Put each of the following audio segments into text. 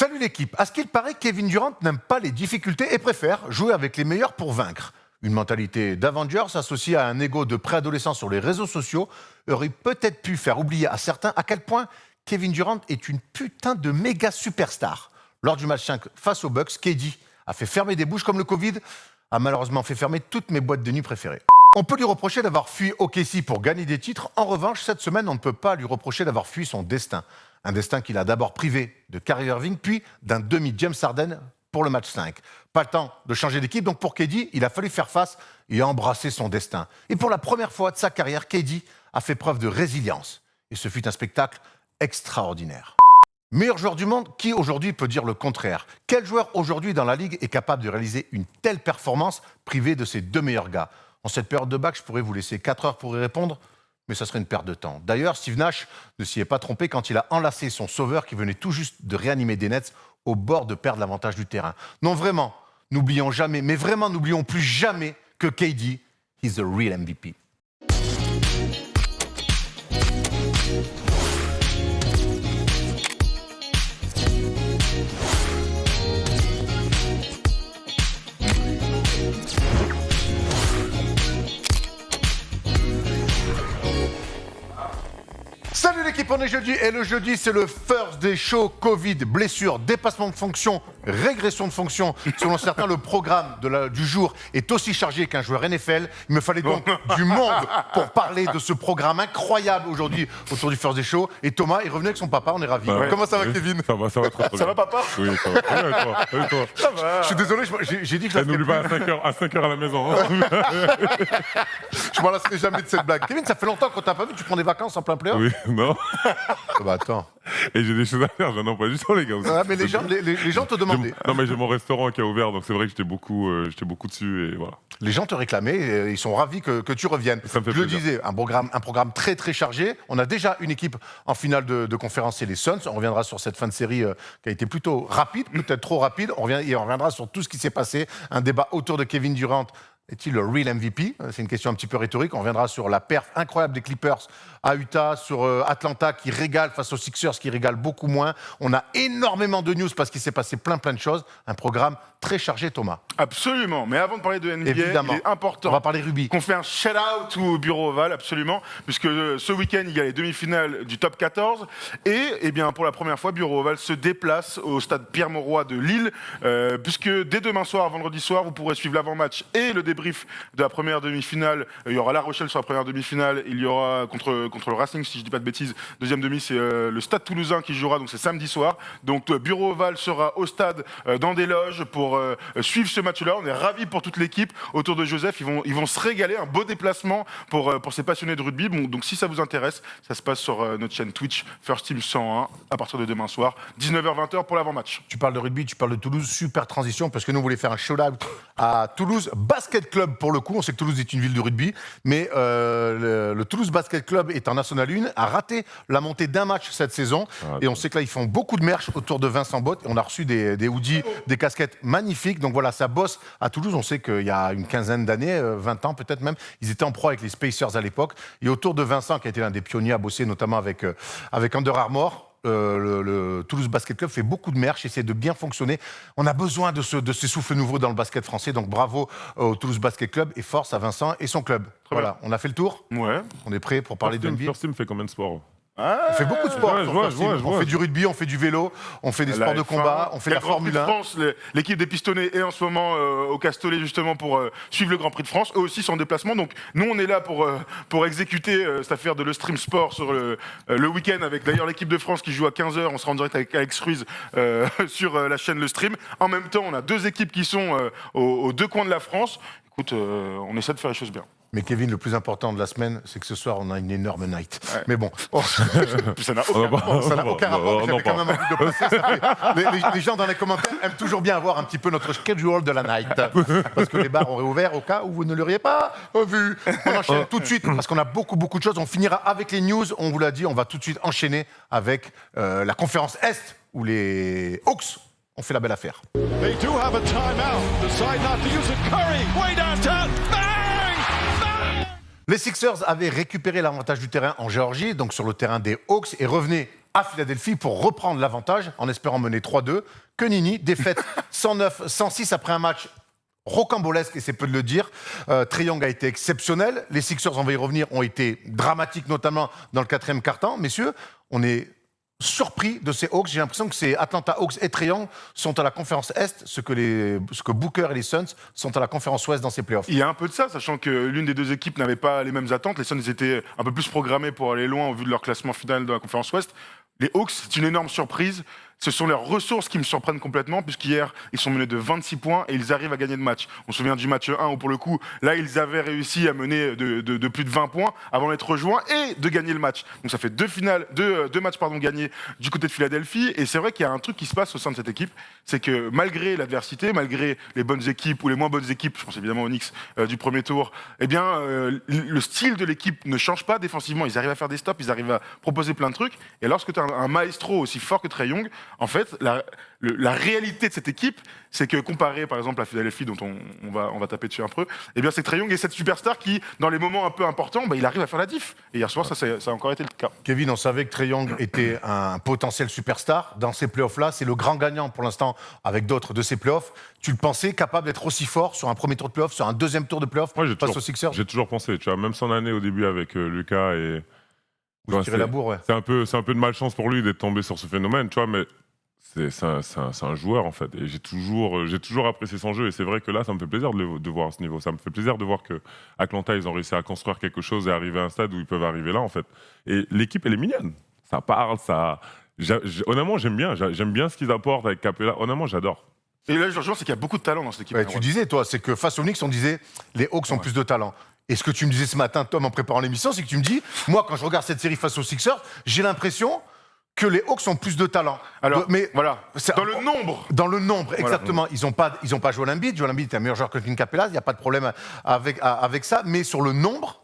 Salut l'équipe. À ce qu'il paraît, Kevin Durant n'aime pas les difficultés et préfère jouer avec les meilleurs pour vaincre. Une mentalité d'Avengers associée à un ego de préadolescent sur les réseaux sociaux aurait peut-être pu faire oublier à certains à quel point Kevin Durant est une putain de méga superstar. Lors du match 5 face aux Bucks, KD a fait fermer des bouches comme le Covid, a malheureusement fait fermer toutes mes boîtes de nuit préférées. On peut lui reprocher d'avoir fui OKC pour gagner des titres. En revanche, cette semaine, on ne peut pas lui reprocher d'avoir fui son destin. Un destin qu'il a d'abord privé de Kyrie Irving, puis d'un demi-James Harden pour le match 5. Pas le temps de changer d'équipe, donc pour KD, il a fallu faire face et embrasser son destin. Et pour la première fois de sa carrière, KD a fait preuve de résilience. Et ce fut un spectacle extraordinaire. Meilleur joueur du monde, qui aujourd'hui peut dire le contraire? Quel joueur aujourd'hui dans la Ligue est capable de réaliser une telle performance privée de ses deux meilleurs gars? En cette période de bac, je pourrais vous laisser 4 heures pour y répondre, mais ça serait une perte de temps. D'ailleurs, Steve Nash ne s'y est pas trompé quand il a enlacé son sauveur qui venait tout juste de réanimer des Nets au bord de perdre l'avantage du terrain. Non, vraiment, n'oublions jamais, mais vraiment n'oublions plus jamais que KD, he's the real MVP. Salut l'équipe, on est jeudi et le jeudi c'est le first day show Covid, blessure, dépassement de fonction, régression de fonction. Selon certains, le programme du jour est aussi chargé qu'un joueur NFL. Il me fallait donc du monde pour parler de ce programme incroyable aujourd'hui autour du first day show. Et Thomas est revenu avec son papa, on est ravis. Ouais. Comment ça va Kevin? Ça va trop bien. Ça va papa? Oui, ça va. Très bien, et toi Ça va. Je suis désolé, j'ai dit que je la N'oublie ferais pas à 5h à la maison. Hein. je m'en lasserai jamais de cette blague. Kevin, ça fait longtemps qu'on t'a pas vu, tu prends des vacances en plein playoff? Oui, non. Bah attends. Et j'ai des choses à faire, j'en ai pas du tout les gars. Ah, mais les gens te demandaient. Non mais j'ai mon restaurant qui a ouvert, donc c'est vrai que j'étais beaucoup dessus et voilà. Les gens te réclamaient, et ils sont ravis que tu reviennes. Ça me fait Je le plaisir. disais, un programme très très chargé. On a déjà une équipe en finale de conférence, c'est les Suns. On reviendra sur cette fin de série qui a été plutôt rapide, peut-être trop rapide. On reviendra sur tout ce qui s'est passé. Un débat autour de Kevin Durant. Est-il le real MVP? C'est une question un petit peu rhétorique. On reviendra sur la perf incroyable des Clippers à Utah, sur Atlanta qui régale face aux Sixers qui régale beaucoup moins. On a énormément de news parce qu'il s'est passé plein de choses. Un programme très chargé, Thomas. Absolument. Mais avant de parler de NBA, Évidemment. il est important On va parler rugby. qu'on fait un shout-out au Bureau Oval, absolument, puisque ce week-end, il y a les demi-finales du top 14. Et eh bien, pour la première fois, Bureau Oval se déplace au stade Pierre-Mauroy de Lille, puisque dès demain soir, vendredi soir, vous pourrez suivre l'avant-match et le débrief de la première demi-finale. Il y aura La Rochelle sur la première demi-finale. Il y aura contre le Racing, si je ne dis pas de bêtises. Deuxième demi, c'est le Stade Toulousain qui jouera, donc c'est samedi soir. Donc Bureau Oval sera au stade dans des loges pour suivre ce match-là. On est ravis pour toute l'équipe autour de Joseph. Ils vont se régaler. Un beau déplacement pour ces passionnés de rugby. Bon, donc si ça vous intéresse, ça se passe sur notre chaîne Twitch First Team 101 à partir de demain soir, 19h-20h pour l'avant-match. Tu parles de rugby, tu parles de Toulouse, super transition, parce que nous, on voulait faire un shout-out à Toulouse Basket Club, pour le coup. On sait que Toulouse est une ville de rugby, mais le Toulouse Basket Club est en National 1, a raté la montée d'un match cette saison, et on sait que là, ils font beaucoup de merch autour de Vincent Botte, et on a reçu des hoodies, des casquettes magnifiques, donc voilà, ça bosse à Toulouse. On sait qu'il y a une quinzaine d'années, 20 ans peut-être même, ils étaient en pro avec les Spacers à l'époque, et autour de Vincent, qui a été l'un des pionniers à bosser, notamment avec Under Armour, le Toulouse Basket Club fait beaucoup de merch, essaie de bien fonctionner. On a besoin de ces souffles nouveaux dans le basket français, donc bravo au Toulouse Basket Club et force à Vincent et son club. Voilà, on a fait le tour. Ouais. On est prêt pour parler de NBA. First Team fait combien de sport? On fait beaucoup de sport. Ouais, sur je vois, First Team. je vois. On fait du rugby, on fait du vélo, on fait des sports de combat, on fait la Formule 1. France, l'équipe des pistonnets est en ce moment au Castellet justement pour suivre le Grand Prix de France. Eux aussi sont en déplacement. Donc nous on est là pour exécuter cette affaire de le stream sport sur le week-end avec d'ailleurs l'équipe de France qui joue à 15h. On sera en direct avec Alex Ruiz sur la chaîne Le Stream. En même temps, on a deux équipes qui sont aux deux coins de la France. Écoute, on essaie de faire les choses bien. Mais Kevin, le plus important de la semaine, c'est que ce soir, on a une énorme night. Ouais. Mais bon, Ça n'a aucun rapport. J'avais quand même envie de passer. Les gens dans les commentaires aiment toujours bien avoir un petit peu notre schedule de la night. Parce que les bars ont réouvert au cas où vous ne l'auriez pas vu. On enchaîne tout de suite, parce qu'on a beaucoup de choses. On finira avec les news. On vous l'a dit, on va tout de suite enchaîner avec la conférence Est, où les Hawks ont fait la belle affaire. They do have a timeout. Decide not to use it. Curry, way downtown. Bang! Bang! Les Sixers avaient récupéré l'avantage du terrain en Géorgie, donc sur le terrain des Hawks, et revenaient à Philadelphie pour reprendre l'avantage en espérant mener 3-2. Que Nini, défaite 109-106 après un match rocambolesque, et c'est peu de le dire. Trae Young a été exceptionnel. Les Sixers, on va y revenir, ont été dramatiques, notamment dans le 4e quart-temps. Messieurs, on est surpris de ces Hawks. J'ai l'impression que ces Atlanta Hawks et Trae Young sont à la conférence Est, ce que Booker et les Suns sont à la conférence Ouest dans ces playoffs. Il y a un peu de ça, sachant que l'une des deux équipes n'avait pas les mêmes attentes. Les Suns étaient un peu plus programmés pour aller loin au vu de leur classement final dans la conférence Ouest. Les Hawks, c'est une énorme surprise. Ce sont leurs ressources qui me surprennent complètement, puisqu'hier, ils sont menés de 26 points et ils arrivent à gagner le match. On se souvient du match 1 où, pour le coup, là, ils avaient réussi à mener de plus de 20 points avant d'être rejoints et de gagner le match. Donc ça fait deux matchs gagnés du côté de Philadelphie. Et c'est vrai qu'il y a un truc qui se passe au sein de cette équipe, c'est que malgré l'adversité, malgré les bonnes équipes ou les moins bonnes équipes, je pense évidemment aux Knicks du premier tour, eh bien, le style de l'équipe ne change pas défensivement. Ils arrivent à faire des stops, ils arrivent à proposer plein de trucs. Et lorsque tu as un maestro aussi fort que Trae Young, en fait, la réalité de cette équipe, c'est que comparé par exemple à Philadelphie, dont on va taper dessus un peu, eh bien c'est Trae Young et cette superstar qui, dans les moments un peu importants, il arrive à faire la diff. Et hier soir, ça a encore été le cas. Kevin, on savait que Trae Young était un potentiel superstar. Dans ces playoffs-là, c'est le grand gagnant pour l'instant avec d'autres de ces playoffs. Tu le pensais capable d'être aussi fort sur un premier tour de playoffs, sur un deuxième tour de playoffs face aux Sixers? J'ai toujours pensé, tu vois, même son année au début avec Lucas et... Tirer la bourre, ouais. C'est un peu de malchance pour lui d'être tombé sur ce phénomène, tu vois, mais c'est un joueur en fait. Et j'ai toujours apprécié son jeu. Et c'est vrai que là, ça me fait plaisir de voir à ce niveau. Ça me fait plaisir de voir que Atlanta, ils ont réussi à construire quelque chose et arriver à un stade où ils peuvent arriver là en fait. Et l'équipe, elle est mignonne. Ça parle, ça. Honnêtement, j'aime bien ce qu'ils apportent avec Capella. Honnêtement, j'adore. Et là, je rejoins, c'est qu'il y a beaucoup de talent dans cette équipe. Ouais, tu disais, toi, c'est que face aux Knicks, on disait les Hawks ont plus de talent. Et ce que tu me disais ce matin, Tom, en préparant l'émission, c'est que tu me dis, moi, quand je regarde cette série face aux Sixers, j'ai l'impression que les Hawks ont plus de talent. Alors, mais voilà, dans le nombre. Dans le nombre, exactement. Voilà. Ils ont pas Joel Embiid. Joel Embiid est un meilleur joueur que Clint Capella. Il n'y a pas de problème avec ça. Mais sur le nombre,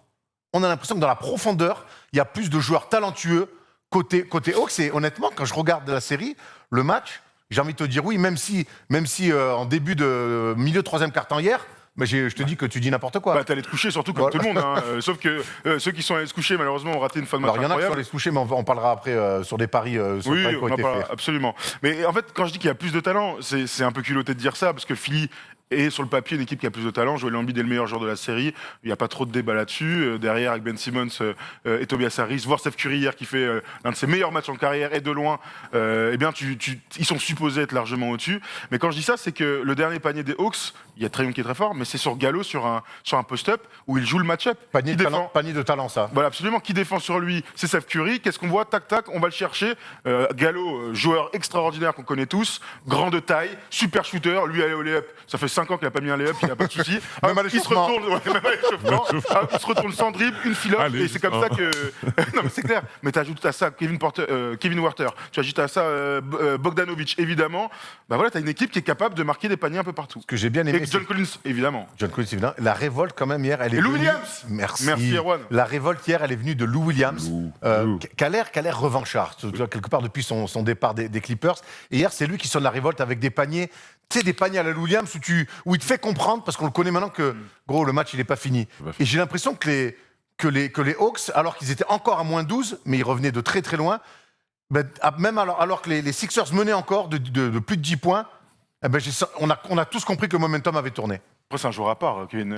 on a l'impression que dans la profondeur, il y a plus de joueurs talentueux côté Hawks. Et honnêtement, quand je regarde la série, le match, j'ai envie de te dire oui, même si en début de milieu de troisième quart-temps hier, mais je te dis que tu dis n'importe quoi. T'es allé te coucher surtout comme tout le monde. Hein. Sauf que ceux qui sont allés se coucher, malheureusement, ont raté une fin de match incroyable. Il y en a qui sont allés se coucher, mais on parlera après sur des paris sur oui, les paris qui ont été faits. Absolument. Mais en fait, quand je dis qu'il y a plus de talent, c'est un peu culotté de dire ça, parce que Philly est sur le papier une équipe qui a plus de talent. Joel Embiid est le meilleur joueur de la série. Il n'y a pas trop de débat là-dessus. Derrière, avec Ben Simmons et Tobias Harris, voir Steph Curry hier qui fait l'un de ses meilleurs matchs en carrière et de loin, eh bien, ils sont supposés être largement au-dessus. Mais quand je dis ça, c'est que le dernier panier des Hawks, il y a Trae Young qui est très fort, mais c'est sur Gallo, sur un post-up où il joue le match-up. Panier de talent, ça. Voilà, absolument. Qui défend sur lui, c'est Steph Curry. Qu'est-ce qu'on voit? Tac, tac, on va le chercher. Gallo, joueur extraordinaire qu'on connaît tous, grand de taille, super shooter. Lui, aller au lay-up, ça fait 5 ans qu'il n'a pas mis un lay-up, il n'a pas de souci. Il se retourne, il se retourne sans dribble, une filote, et c'est comme ça que. Non, mais c'est clair. Mais tu ajoutes à ça Kevin Werther, tu ajoutes à ça Bogdanovic, évidemment. Bah voilà, tu as une équipe qui est capable de marquer des paniers un peu partout. Ce que j'ai bien aimé. Et John Collins, évidemment. John Collins, évidemment. La révolte, quand même, hier, elle est. Et Lou venue... Williams. Merci, Erwan. La révolte, hier, elle est venue de Lou Williams, Lou. qui a l'air revanchard, quelque part depuis son départ des Clippers. Et hier, c'est lui qui sonne la révolte avec des paniers. Tu sais, des paniers à la Lou Williams où il te fait comprendre, parce qu'on le connaît maintenant, que, gros, le match, il n'est pas fini. Et j'ai l'impression que les Hawks, alors qu'ils étaient encore à moins 12, mais ils revenaient de très très loin, même alors que les Sixers menaient encore de plus de 10 points, on a tous compris que le momentum avait tourné. Après, c'est un joueur à part, Kevin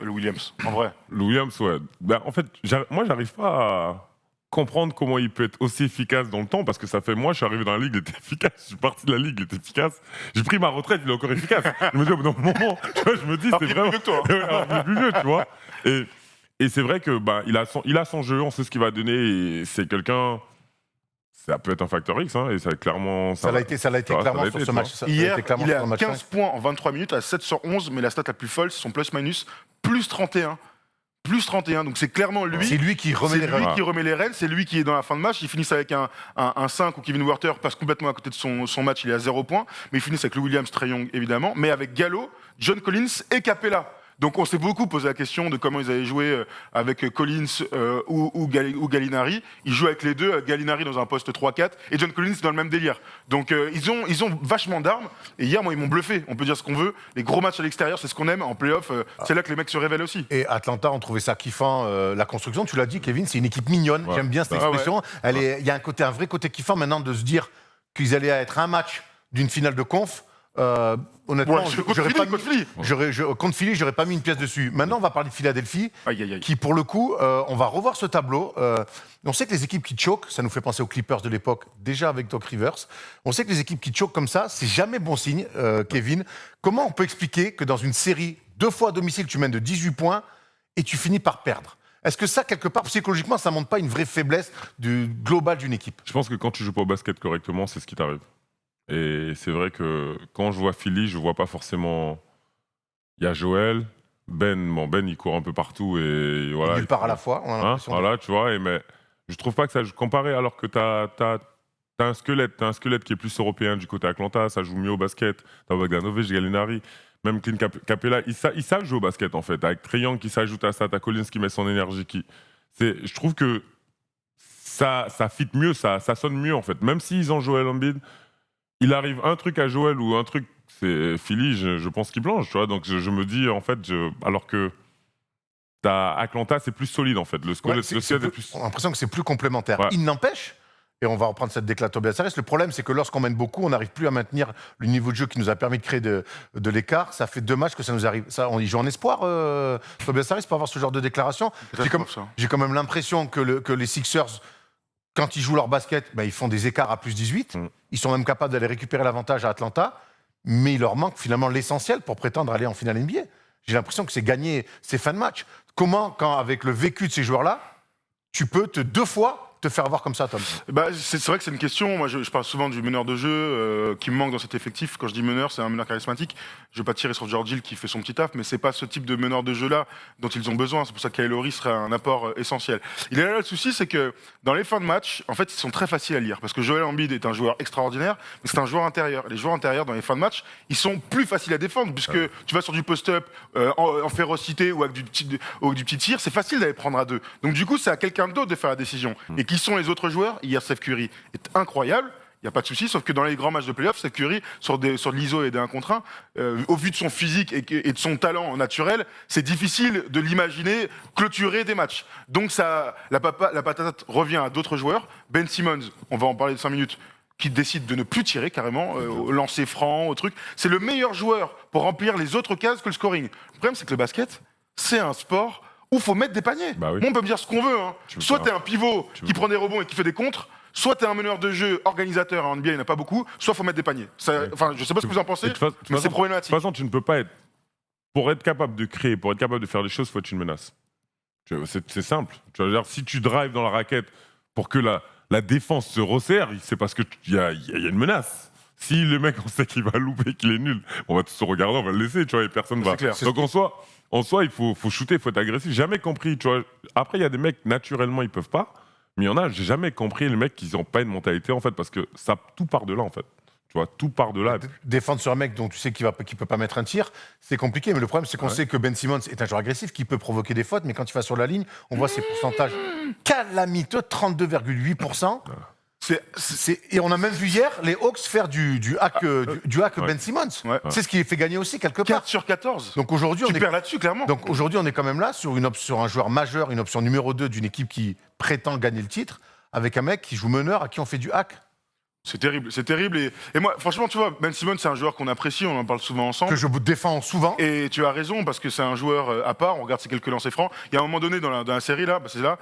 Lou Williams, en vrai. Lou Williams, ouais. En fait, moi, j'arrive pas à comprendre comment il peut être aussi efficace dans le temps, parce que ça fait, moi, je suis arrivé dans la ligue, il était efficace, je suis parti de la ligue, il était efficace. J'ai pris ma retraite, il est encore efficace. Je me dis, au bout d'un moment, tu vois, je me dis, c'est vraiment... Plus vieux que toi. Il est plus vieux, tu vois. Et c'est vrai que il a son jeu, on sait ce qu'il va donner, et c'est quelqu'un... Ça peut être un facteur X, hein, et ça clairement... Ça l'a été clairement sur ce match. Hier, il est à 15 points en 23 minutes, à 7 sur 11, mais la stat la plus folle, c'est son plus-minus, plus 31. Plus 31, donc c'est clairement lui. C'est lui qui remet les rênes, c'est lui qui est dans la fin de match. Ils finissent avec un 5 où Kevin Werther passe complètement à côté de son match, il est à 0 points. Mais ils finissent avec Lou Williams, Trae Young évidemment, mais avec Gallo, John Collins et Capella. Donc on s'est beaucoup posé la question de comment ils allaient jouer avec Collins ou Gallinari. Ils jouent avec les deux, Gallinari dans un poste 3-4 et John Collins dans le même délire. Donc ils ont vachement d'armes. Et hier, moi, ils m'ont bluffé. On peut dire ce qu'on veut. Les gros matchs à l'extérieur, c'est ce qu'on aime. En play-off, c'est là que les mecs se révèlent aussi. Et Atlanta, on trouvait ça kiffant. La construction, tu l'as dit, Kevin, c'est une équipe mignonne. Ouais. J'aime bien cette expression. Il y a un vrai côté kiffant maintenant de se dire qu'ils allaient être un match d'une finale de conf. Honnêtement, contre Philly, j'aurais pas mis une pièce dessus. Maintenant, on va parler de Philadelphie, qui pour le coup, on va revoir ce tableau. On sait que les équipes qui choquent, ça nous fait penser aux Clippers de l'époque, déjà avec Doc Rivers. On sait que les équipes qui choquent comme ça, c'est jamais bon signe, Kevin. Comment on peut expliquer que dans une série, 2 fois à domicile, tu mènes de 18 points et tu finis par perdre? Est-ce que ça, quelque part, psychologiquement, ça montre pas une vraie faiblesse du global d'une équipe? Je pense que quand tu joues pas au basket correctement, c'est ce qui t'arrive. Et c'est vrai que quand je vois Philly, je vois pas forcément. Il y a Joel, Ben, il court un peu partout et voilà. Nulle part à la fois, on a l'impression. Voilà, tu vois. Mais je trouve pas que ça. Comparé alors que t'as un squelette qui est plus européen du côté Atlanta, ça joue mieux au basket. T'as Bogdanovic, Gallinari, même Clint Capella, ils savent jouer au basket en fait. Avec Trae Young qui s'ajoute à ça, t'as Collins qui met son énergie. Je trouve que ça fit mieux, ça sonne mieux en fait. Même s'ils ont Joel Embiid. Il arrive un truc à Joel ou un truc, c'est Philly, je pense qu'il planche, tu vois. Donc je me dis, en fait, alors que Atlanta, c'est plus solide, en fait. Le squelette est plus... On a l'impression que c'est plus complémentaire. Ouais. Il n'empêche, et on va reprendre cette déclat Tobias Harris, le problème, c'est que lorsqu'on mène beaucoup, on n'arrive plus à maintenir le niveau de jeu qui nous a permis de créer de l'écart. Ça fait 2 matchs que ça nous arrive. Ça, on y joue en espoir, Tobias Harris, pour avoir ce genre de déclaration. J'ai quand même l'impression que les Sixers... Quand ils jouent leur basket, ils font des écarts à plus 18. Ils sont même capables d'aller récupérer l'avantage à Atlanta. Mais il leur manque finalement l'essentiel pour prétendre aller en finale NBA. J'ai l'impression que c'est gagner ces fins de match. Comment, avec le vécu de ces joueurs-là, tu peux 2 fois te faire avoir comme ça, Tom? C'est vrai que c'est une question. Moi, je parle souvent du meneur de jeu qui me manque dans cet effectif. Quand je dis meneur, c'est un meneur charismatique. Je ne vais pas tirer sur George Hill qui fait son petit taf, mais c'est pas ce type de meneur de jeu-là dont ils ont besoin. C'est pour ça que Kyle Lowry serait un apport essentiel. Il est là le souci, c'est que dans les fins de match, en fait, ils sont très faciles à lire. Parce que Joel Embiid est un joueur extraordinaire, mais c'est un joueur intérieur. Les joueurs intérieurs, dans les fins de match, ils sont plus faciles à défendre, puisque tu vas sur du post-up en férocité ou avec du petit tir, c'est facile d'aller prendre à 2. Donc du coup, c'est à quelqu'un d'autre de faire la décision. Et qui sont les autres joueurs? Hier, Steph Curry est incroyable. Il n'y a pas de souci, sauf que dans les grands matchs de playoff, Steph Curry, sur de l'ISO et des 1 contre 1, au vu de son physique et de son talent naturel, c'est difficile de l'imaginer clôturer des matchs. Donc la patate revient à d'autres joueurs. Ben Simmons, on va en parler de 5 minutes, qui décide de ne plus tirer carrément, au lancer franc, au truc. C'est le meilleur joueur pour remplir les autres cases que le scoring. Le problème, c'est que le basket, c'est un sport où il faut mettre des paniers. Oui. Bon, on peut me dire ce qu'on veut. Soit tu es un pivot qui prend des rebonds et qui fait des contres, soit tu es un meneur de jeu organisateur, en NBA, il n'y en a pas beaucoup, soit il faut mettre des paniers. Enfin, je ne sais pas ce que vous en pensez, mais c'est problématique. De toute façon, tu ne peux pas être... Pour être capable de créer, pour être capable de faire des choses, il faut être une menace. C'est simple. Tu veux dire, si tu drives dans la raquette pour que la défense se resserre, c'est parce qu'il y a une menace. Si le mec, on sait qu'il va louper, qu'il est nul, on va tous se regarder, on va le laisser, tu vois, et personne va... Clair. Donc en soi, il faut shooter, il faut être agressif. Jamais compris, tu vois. Après, il y a des mecs, naturellement, ils peuvent pas. Mais il y en a, j'ai jamais compris les mecs qui n'ont pas une mentalité, en fait, parce que tout part de là, en fait. Tu vois, tout part de là. Défendre sur un mec dont tu sais qu'il ne peut pas mettre un tir, c'est compliqué. Mais le problème, c'est qu'on sait que Ben Simmons est un joueur agressif qui peut provoquer des fautes, mais quand il va sur la ligne, on voit ses pourcentages calamiteux, 32,8%. Et on a même vu hier les Hawks faire du hack Ben Simmons. Ouais. C'est ce qui les fait gagner aussi quelque part. 4 sur 14. Donc aujourd'hui, tu perds là-dessus, clairement. Donc aujourd'hui, on est quand même là sur un joueur majeur, une option numéro 2 d'une équipe qui prétend gagner le titre, avec un mec qui joue meneur à qui on fait du hack. C'est terrible, c'est terrible. Et moi, franchement, tu vois, Ben Simmons, c'est un joueur qu'on apprécie, on en parle souvent ensemble. Que je défends souvent. Et tu as raison, parce que c'est un joueur à part, on regarde ses quelques lancers francs. Il y a un moment donné dans la série, là, c'est là,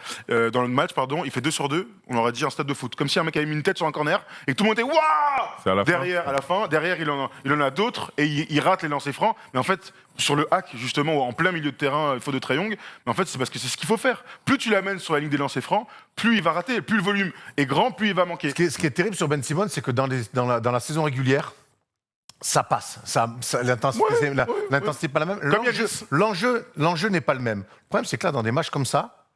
dans le match, pardon, il fait 2 sur 2, on aurait dit un stade de foot. Comme si un mec avait mis une tête sur un corner et que tout le monde était waouh derrière, à la fin. Derrière, il en a d'autres et il rate les lancers francs. Mais en fait, sur le hack, justement, en plein milieu de terrain, il faut de Trae Young. Mais en fait, c'est parce que c'est ce qu'il faut faire. Plus tu l'amènes sur la ligne des lancers francs, plus il va rater. Plus le volume est grand, plus il va manquer. Ce qui est terrible sur Ben Simmons, c'est que dans la saison régulière, ça passe. L'intensité n'est pas la même. L'enjeu n'est pas le même. Le problème, c'est que là, dans des matchs comme ça,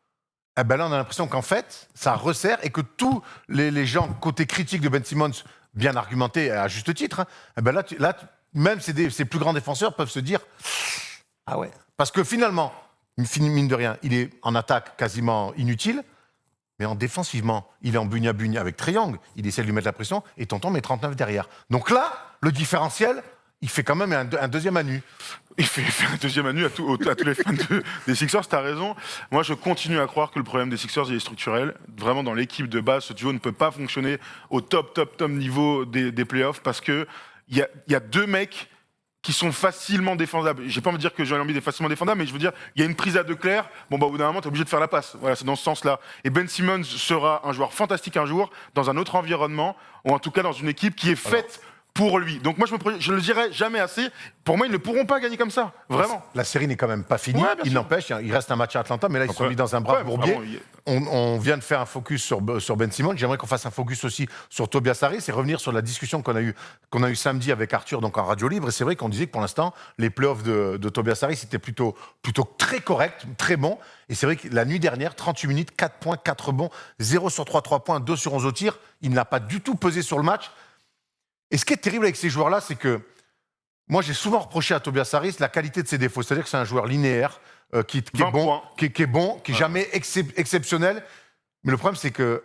là, on a l'impression qu'en fait, ça resserre et que tous les gens côté critique de Ben Simmons, bien argumentés à juste titre, là, même ces plus grands défenseurs peuvent se dire « Ah ouais, Parce que finalement, mine de rien, il est en attaque quasiment inutile, mais en défensivement, il est en bugne à bugne avec Trae Young, il essaie de lui mettre la pression, et Tonton met 39 derrière. Donc là, le différentiel, il fait quand même un deuxième à nu. Il fait un deuxième à nu à tous les fans des Sixers, t'as raison. Moi, je continue à croire que le problème des Sixers, il est structurel. Vraiment, dans l'équipe de base, ce duo ne peut pas fonctionner au top niveau des playoffs parce qu'il y a deux mecs qui sont facilement défendables. J'ai pas envie de dire que Joel Embiid est facilement défendable, mais je veux dire, il y a une prise à deux clairs. Bon, bah, au bout d'un moment, t'es obligé de faire la passe. Voilà, c'est dans ce sens-là. Et Ben Simmons sera un joueur fantastique un jour, dans un autre environnement, ou en tout cas dans une équipe qui est faite pour lui. Donc moi, je ne le dirai jamais assez. Pour moi, ils ne pourront pas gagner comme ça. Vraiment. La série n'est quand même pas finie. Ouais, bien Il sûr. n'empêche, il reste un match à Atlanta, mais là, ils sont Après- mis dans un bras bourbier. vraiment, On vient de faire un focus sur Ben Simmons. J'aimerais qu'on fasse un focus aussi sur Tobias Harris et revenir sur la discussion qu'on a eu samedi avec Arthur donc en radio libre. Et c'est vrai qu'on disait que pour l'instant, les playoffs de Tobias Harris étaient plutôt très corrects, très bons. Et c'est vrai que la nuit dernière, 38 minutes, 4 points, 4 rebonds, 0 sur 3 points, 2 sur 11 au tir. Il n'a pas du tout pesé sur le match. Et ce qui est terrible avec ces joueurs-là, c'est que moi, j'ai souvent reproché à Tobias Harris la qualité de ses défauts. C'est-à-dire que c'est un joueur linéaire, qui est 20 bon, points. qui est bon, qui est jamais exceptionnel. Mais le problème, c'est que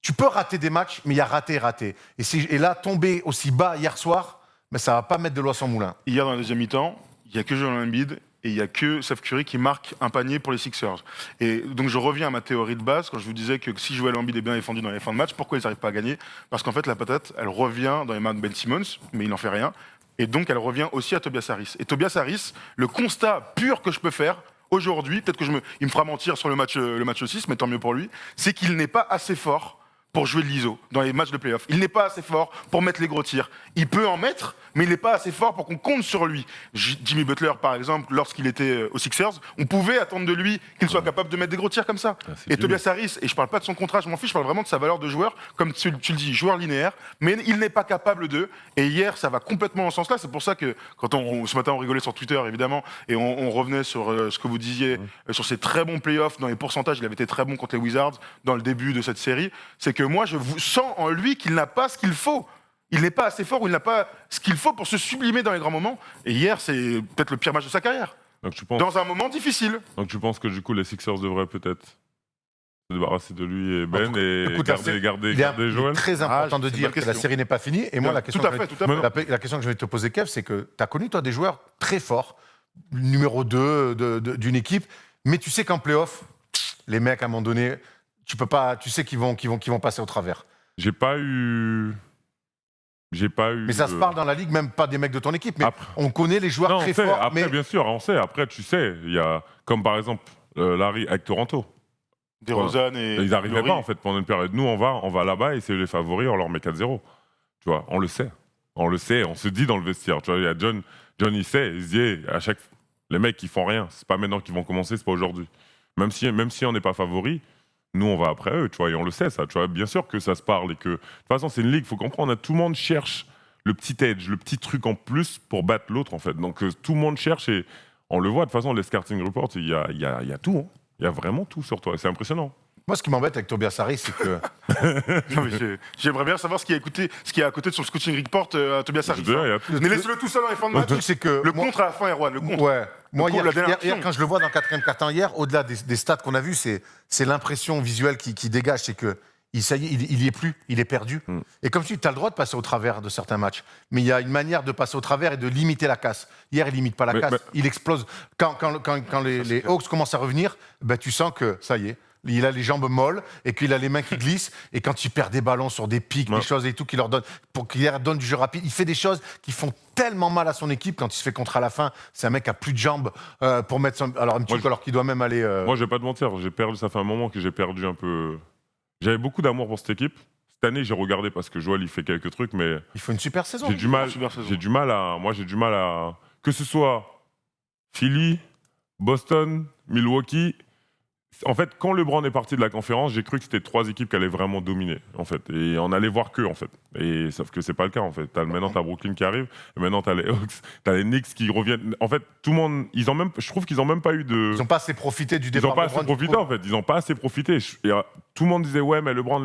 tu peux rater des matchs, mais il y a raté et raté. Et là, tomber aussi bas hier soir, mais ça va pas mettre de l'eau à son moulin. Hier, dans la deuxième mi-temps, il n'y a que Joel Embiid et il n'y a que Steph Curry qui marque un panier pour les Sixers. Et donc, je reviens à ma théorie de base, quand je vous disais que si Joel Embiid est bien défendu dans les fins de match, pourquoi ils n'arrivent pas à gagner? Parce qu'en fait, la patate, elle revient dans les mains de Ben Simmons, mais il n'en fait rien. Et donc, elle revient aussi à Tobias Harris. Et Tobias Harris, le constat pur que je peux faire aujourd'hui, peut-être il me fera mentir sur le match 6, mais tant mieux pour lui, c'est qu'il n'est pas assez fort pour jouer de l'ISO dans les matchs de playoff. Il n'est pas assez fort pour mettre les gros tirs. Il peut en mettre, mais il n'est pas assez fort pour qu'on compte sur lui. Jimmy Butler, par exemple, lorsqu'il était aux Sixers, on pouvait attendre de lui qu'il soit capable de mettre des gros tirs comme ça. c'est Et Jimmy. Tobias Harris, et je parle pas de son contrat, je m'en fiche, je parle vraiment de sa valeur de joueur, comme tu le dis, joueur linéaire, mais il n'est pas capable de. Et hier, ça va complètement en ce sens-là. C'est pour ça que, quand ce matin, on rigolait sur Twitter, évidemment, et on revenait sur ce que vous disiez, sur ces très bons playoffs, dans les pourcentages, il avait été très bon contre les Wizards dans le début de cette série, c'est que moi, je sens en lui qu'il n'a pas ce qu'il faut. Il n'est pas assez fort ou il n'a pas ce qu'il faut pour se sublimer dans les grands moments. Et hier, c'est peut-être le pire match de sa carrière. Donc tu penses, Dans un moment difficile. que du coup les Sixers devraient peut-être se débarrasser de lui et Ben et Écoute, garder il est Joel. très important Ah, de c'est une dire bonne que la question. série n'est pas finie. Et moi, la question, tout à fait. la question que je vais te poser, Kev, c'est que tu as connu, toi, des joueurs très forts, numéro 2 d'une équipe, mais tu sais qu'en playoff, les mecs, à un moment donné, tu sais qu'ils vont passer au travers. J'ai pas eu. Mais ça se parle dans la ligue, même pas des mecs de ton équipe, mais Après- on connaît les joueurs Non, très on sait. forts. Après, mais bien sûr, on sait. Après, tu sais, il y a comme par exemple Larry avec Toronto. Des Rosanne et Ils n'arrivaient Laurie. pas en fait pendant une période. Nous, on va là-bas et c'est les favoris, on leur met 4-0. Tu vois, on le sait. On se dit dans le vestiaire. Tu vois, il y a John, il sait, il se dit hey, à chaque les mecs ils font rien. C'est pas maintenant qu'ils vont commencer, c'est pas aujourd'hui. Même si on n'est pas favori, nous on va après eux. Tu vois, et on le sait ça. Tu vois, bien sûr que ça se parle et que de toute façon c'est une ligue. Faut comprendre, tout le monde cherche le petit edge, le petit truc en plus pour battre l'autre en fait. Donc tout le monde cherche et on le voit de toute façon les scouting reports. Il y a tout. Hein. Il y a vraiment tout sur toi. C'est impressionnant. moi, ce qui m'embête avec Tobias Harris, c'est que Non, mais j'aimerais bien savoir ce qui est à côté de son scouting report à Tobias Je Harris. veux dire, il y a tout. Mais laissez-le tout seul dans les fins de le match. truc, c'est que Le moi- contre à la fin, Erwan, le contre. Ouais. Moi, coup, la dernière hier, action. quand je le vois dans le 4e quart-temps hier, au-delà des stats qu'on a vus, c'est l'impression visuelle qui dégage, c'est que ça y est, il y est plus, il est perdu. Et comme tu dis, tu as le droit de passer au travers de certains matchs, mais il y a une manière de passer au travers et de limiter la casse. Hier, il limite pas la Mais- casse, mais- il explose. Quand les Hawks commencent à revenir, ben, tu sens que ça y est. Il a les jambes molles et qu'il a les mains qui glissent. Et quand il perd des ballons sur des pics, Ouais. des choses et tout, pour qu'il leur donne du jeu rapide, il fait des choses qui font tellement mal à son équipe. Quand il se fait contre à la fin, c'est un mec qui a plus de jambes pour mettre son. Alors, un petit Moi, peu, alors qu'il doit même aller. Moi, je vais pas te mentir, ça fait un moment que j'ai perdu un peu. J'avais beaucoup d'amour pour cette équipe. Cette année, j'ai regardé parce que Joël, il fait quelques trucs, mais Il faut une super saison. j'ai du mal. super saison. J'ai du mal à. Que ce soit Philly, Boston, Milwaukee. En fait, quand LeBron est parti de la conférence, j'ai cru que c'était 3 équipes qui allaient vraiment dominer, en fait. Et on allait voir qu'eux, en fait. Et sauf que c'est pas le cas, en fait. Maintenant, t'as Brooklyn qui arrive, et maintenant, t'as les Hawks, t'as les Knicks qui reviennent. En fait, tout le monde, je trouve qu'ils ont même pas eu de. Ils n'ont pas assez profité du Ils départ n'ont pas de assez LeBron, profité, en fait. Ils n'ont pas assez profité. Tout le monde disait, ouais, mais LeBron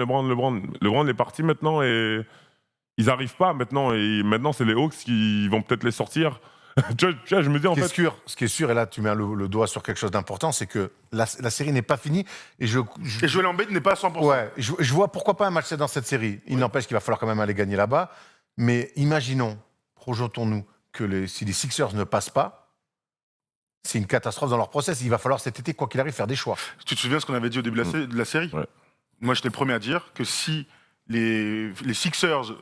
est parti maintenant et ils n'arrivent pas maintenant. Et maintenant, c'est les Hawks qui vont peut-être les sortir. Tu vois, je me dis en fait. Ce qui est sûr, et là tu mets le doigt sur quelque chose d'important, c'est que la série n'est pas finie. Et Et Joel Embiid n'est pas à 100%. ouais, je vois pourquoi pas un match 7 dans cette série. Il n'empêche qu'il va falloir quand même aller gagner là-bas. Mais imaginons, projetons-nous, que si les Sixers ne passent pas, c'est une catastrophe dans leur process. Il va falloir cet été, quoi qu'il arrive, faire des choix. Tu te souviens ce qu'on avait dit au début de la série? Ouais. Moi, j'étais le premier à dire que si les Sixers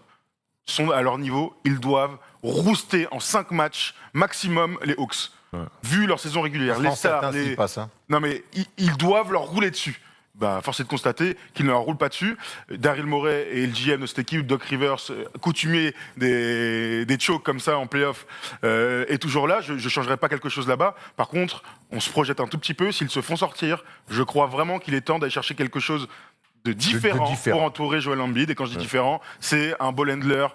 sont à leur niveau, ils doivent rouster en 5 matchs maximum les Hawks. Ouais. Vu leur saison régulière, les En stars, certains, s'ils passent, hein. Non mais ils doivent leur rouler dessus. Bah, force est de constater qu'ils ne leur roulent pas dessus. Daryl Morey et le GM de cette équipe, Doc Rivers, coutumier des chokes comme ça en playoff, est toujours là. Je ne changerai pas quelque chose là-bas. Par contre, on se projette un tout petit peu. S'ils se font sortir, je crois vraiment qu'il est temps d'aller chercher quelque chose de différent pour entourer Joel Embiid. Et quand je dis différent, c'est un ball handler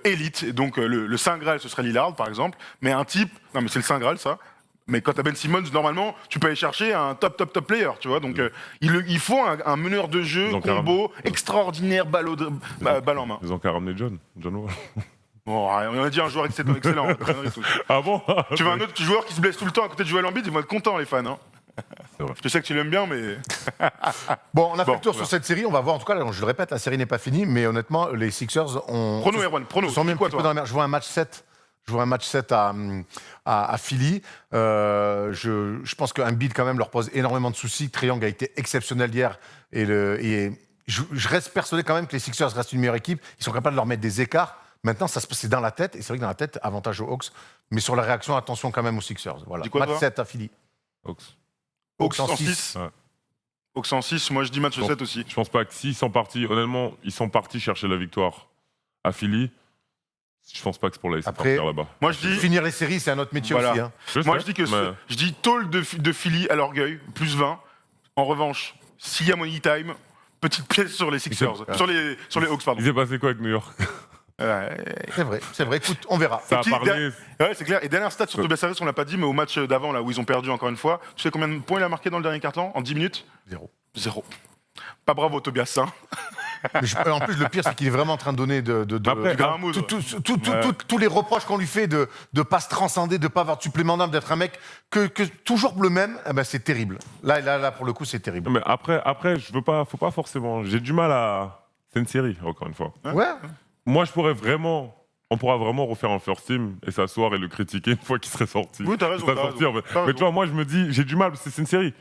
élite. Et donc le Saint Graal, ce serait Lillard, par exemple. Mais un type... Non, mais c'est le Saint Graal, ça. Mais quand tu as Ben Simmons, normalement, tu peux aller chercher un top player, tu vois. Donc, il faut un meneur de jeu, combo, extraordinaire, balle en main. Ils ont qu'à ramener John Wall. Bon, on a dit un joueur excellent. Ah bon? Tu veux un autre joueur qui se blesse tout le temps à côté de Joel Embiid, ils vont être contents, les fans. Hein. C'est vrai. Je sais que tu l'aimes bien, mais... Bon, on a fait le tour sur cette série. On va voir, en tout cas, je le répète, la série n'est pas finie. Mais honnêtement, les Sixers ont... Prono, Erwan, prono. sont mis un quoi, petit peu toi dans la merde. Je vois un match 7. Je vois un match 7 à Philly. Je pense qu'un Embiid, quand même, leur pose énormément de soucis. Triangle a été exceptionnel hier. Et je reste persuadé quand même que les Sixers restent une meilleure équipe. Ils sont capables de leur mettre des écarts. Maintenant, c'est dans la tête. Et c'est vrai que dans la tête, avantage aux Hawks. Mais sur la réaction, attention quand même aux Sixers. Voilà. Dis quoi, Match toi 7 à Philly. Hawks en 6. Ouais. Hawks en 6, moi je dis match 7 aussi. Je pense pas que s'ils sont partis, honnêtement, ils sont partis chercher la victoire à Philly. Je pense pas que c'est pour la laisser Après, partir là-bas. Moi je dis... Finir les séries, c'est un autre métier Voilà. aussi. Hein. Moi, je dis que je dis tôle de Philly à l'orgueil, plus 20. En revanche, s'il y a money time, petite pièce sur les Sixers. Sur les Hawks, pardon. Il s'est passé quoi avec New York? C'est vrai. Écoute, on verra. Ça a parlé. Ouais, c'est clair. Et dernière stat sur Tobias Harris, on l'a pas dit, mais au match d'avant, là où ils ont perdu encore une fois, tu sais combien de points il a marqué dans le dernier quart-temps en 10 minutes? 0. Pas bravo, Tobias. Hein. Mais en plus, le pire, c'est qu'il est vraiment en train de donner Après, tous les reproches qu'on lui fait de ne pas se transcender, de ne pas avoir de supplément d'âme, d'être un mec que toujours le même, eh ben, c'est terrible. Là, pour le coup, c'est terrible. Mais après, je veux pas, faut pas forcément. J'ai du mal à. C'est une série, encore une fois. Ouais. Moi, on pourra vraiment refaire un first team et s'asseoir et le critiquer une fois qu'il serait sorti. Oui, t'as raison. Il serait sorti, en fait. Mais tu vois, moi, je me dis, j'ai du mal, parce que c'est une série.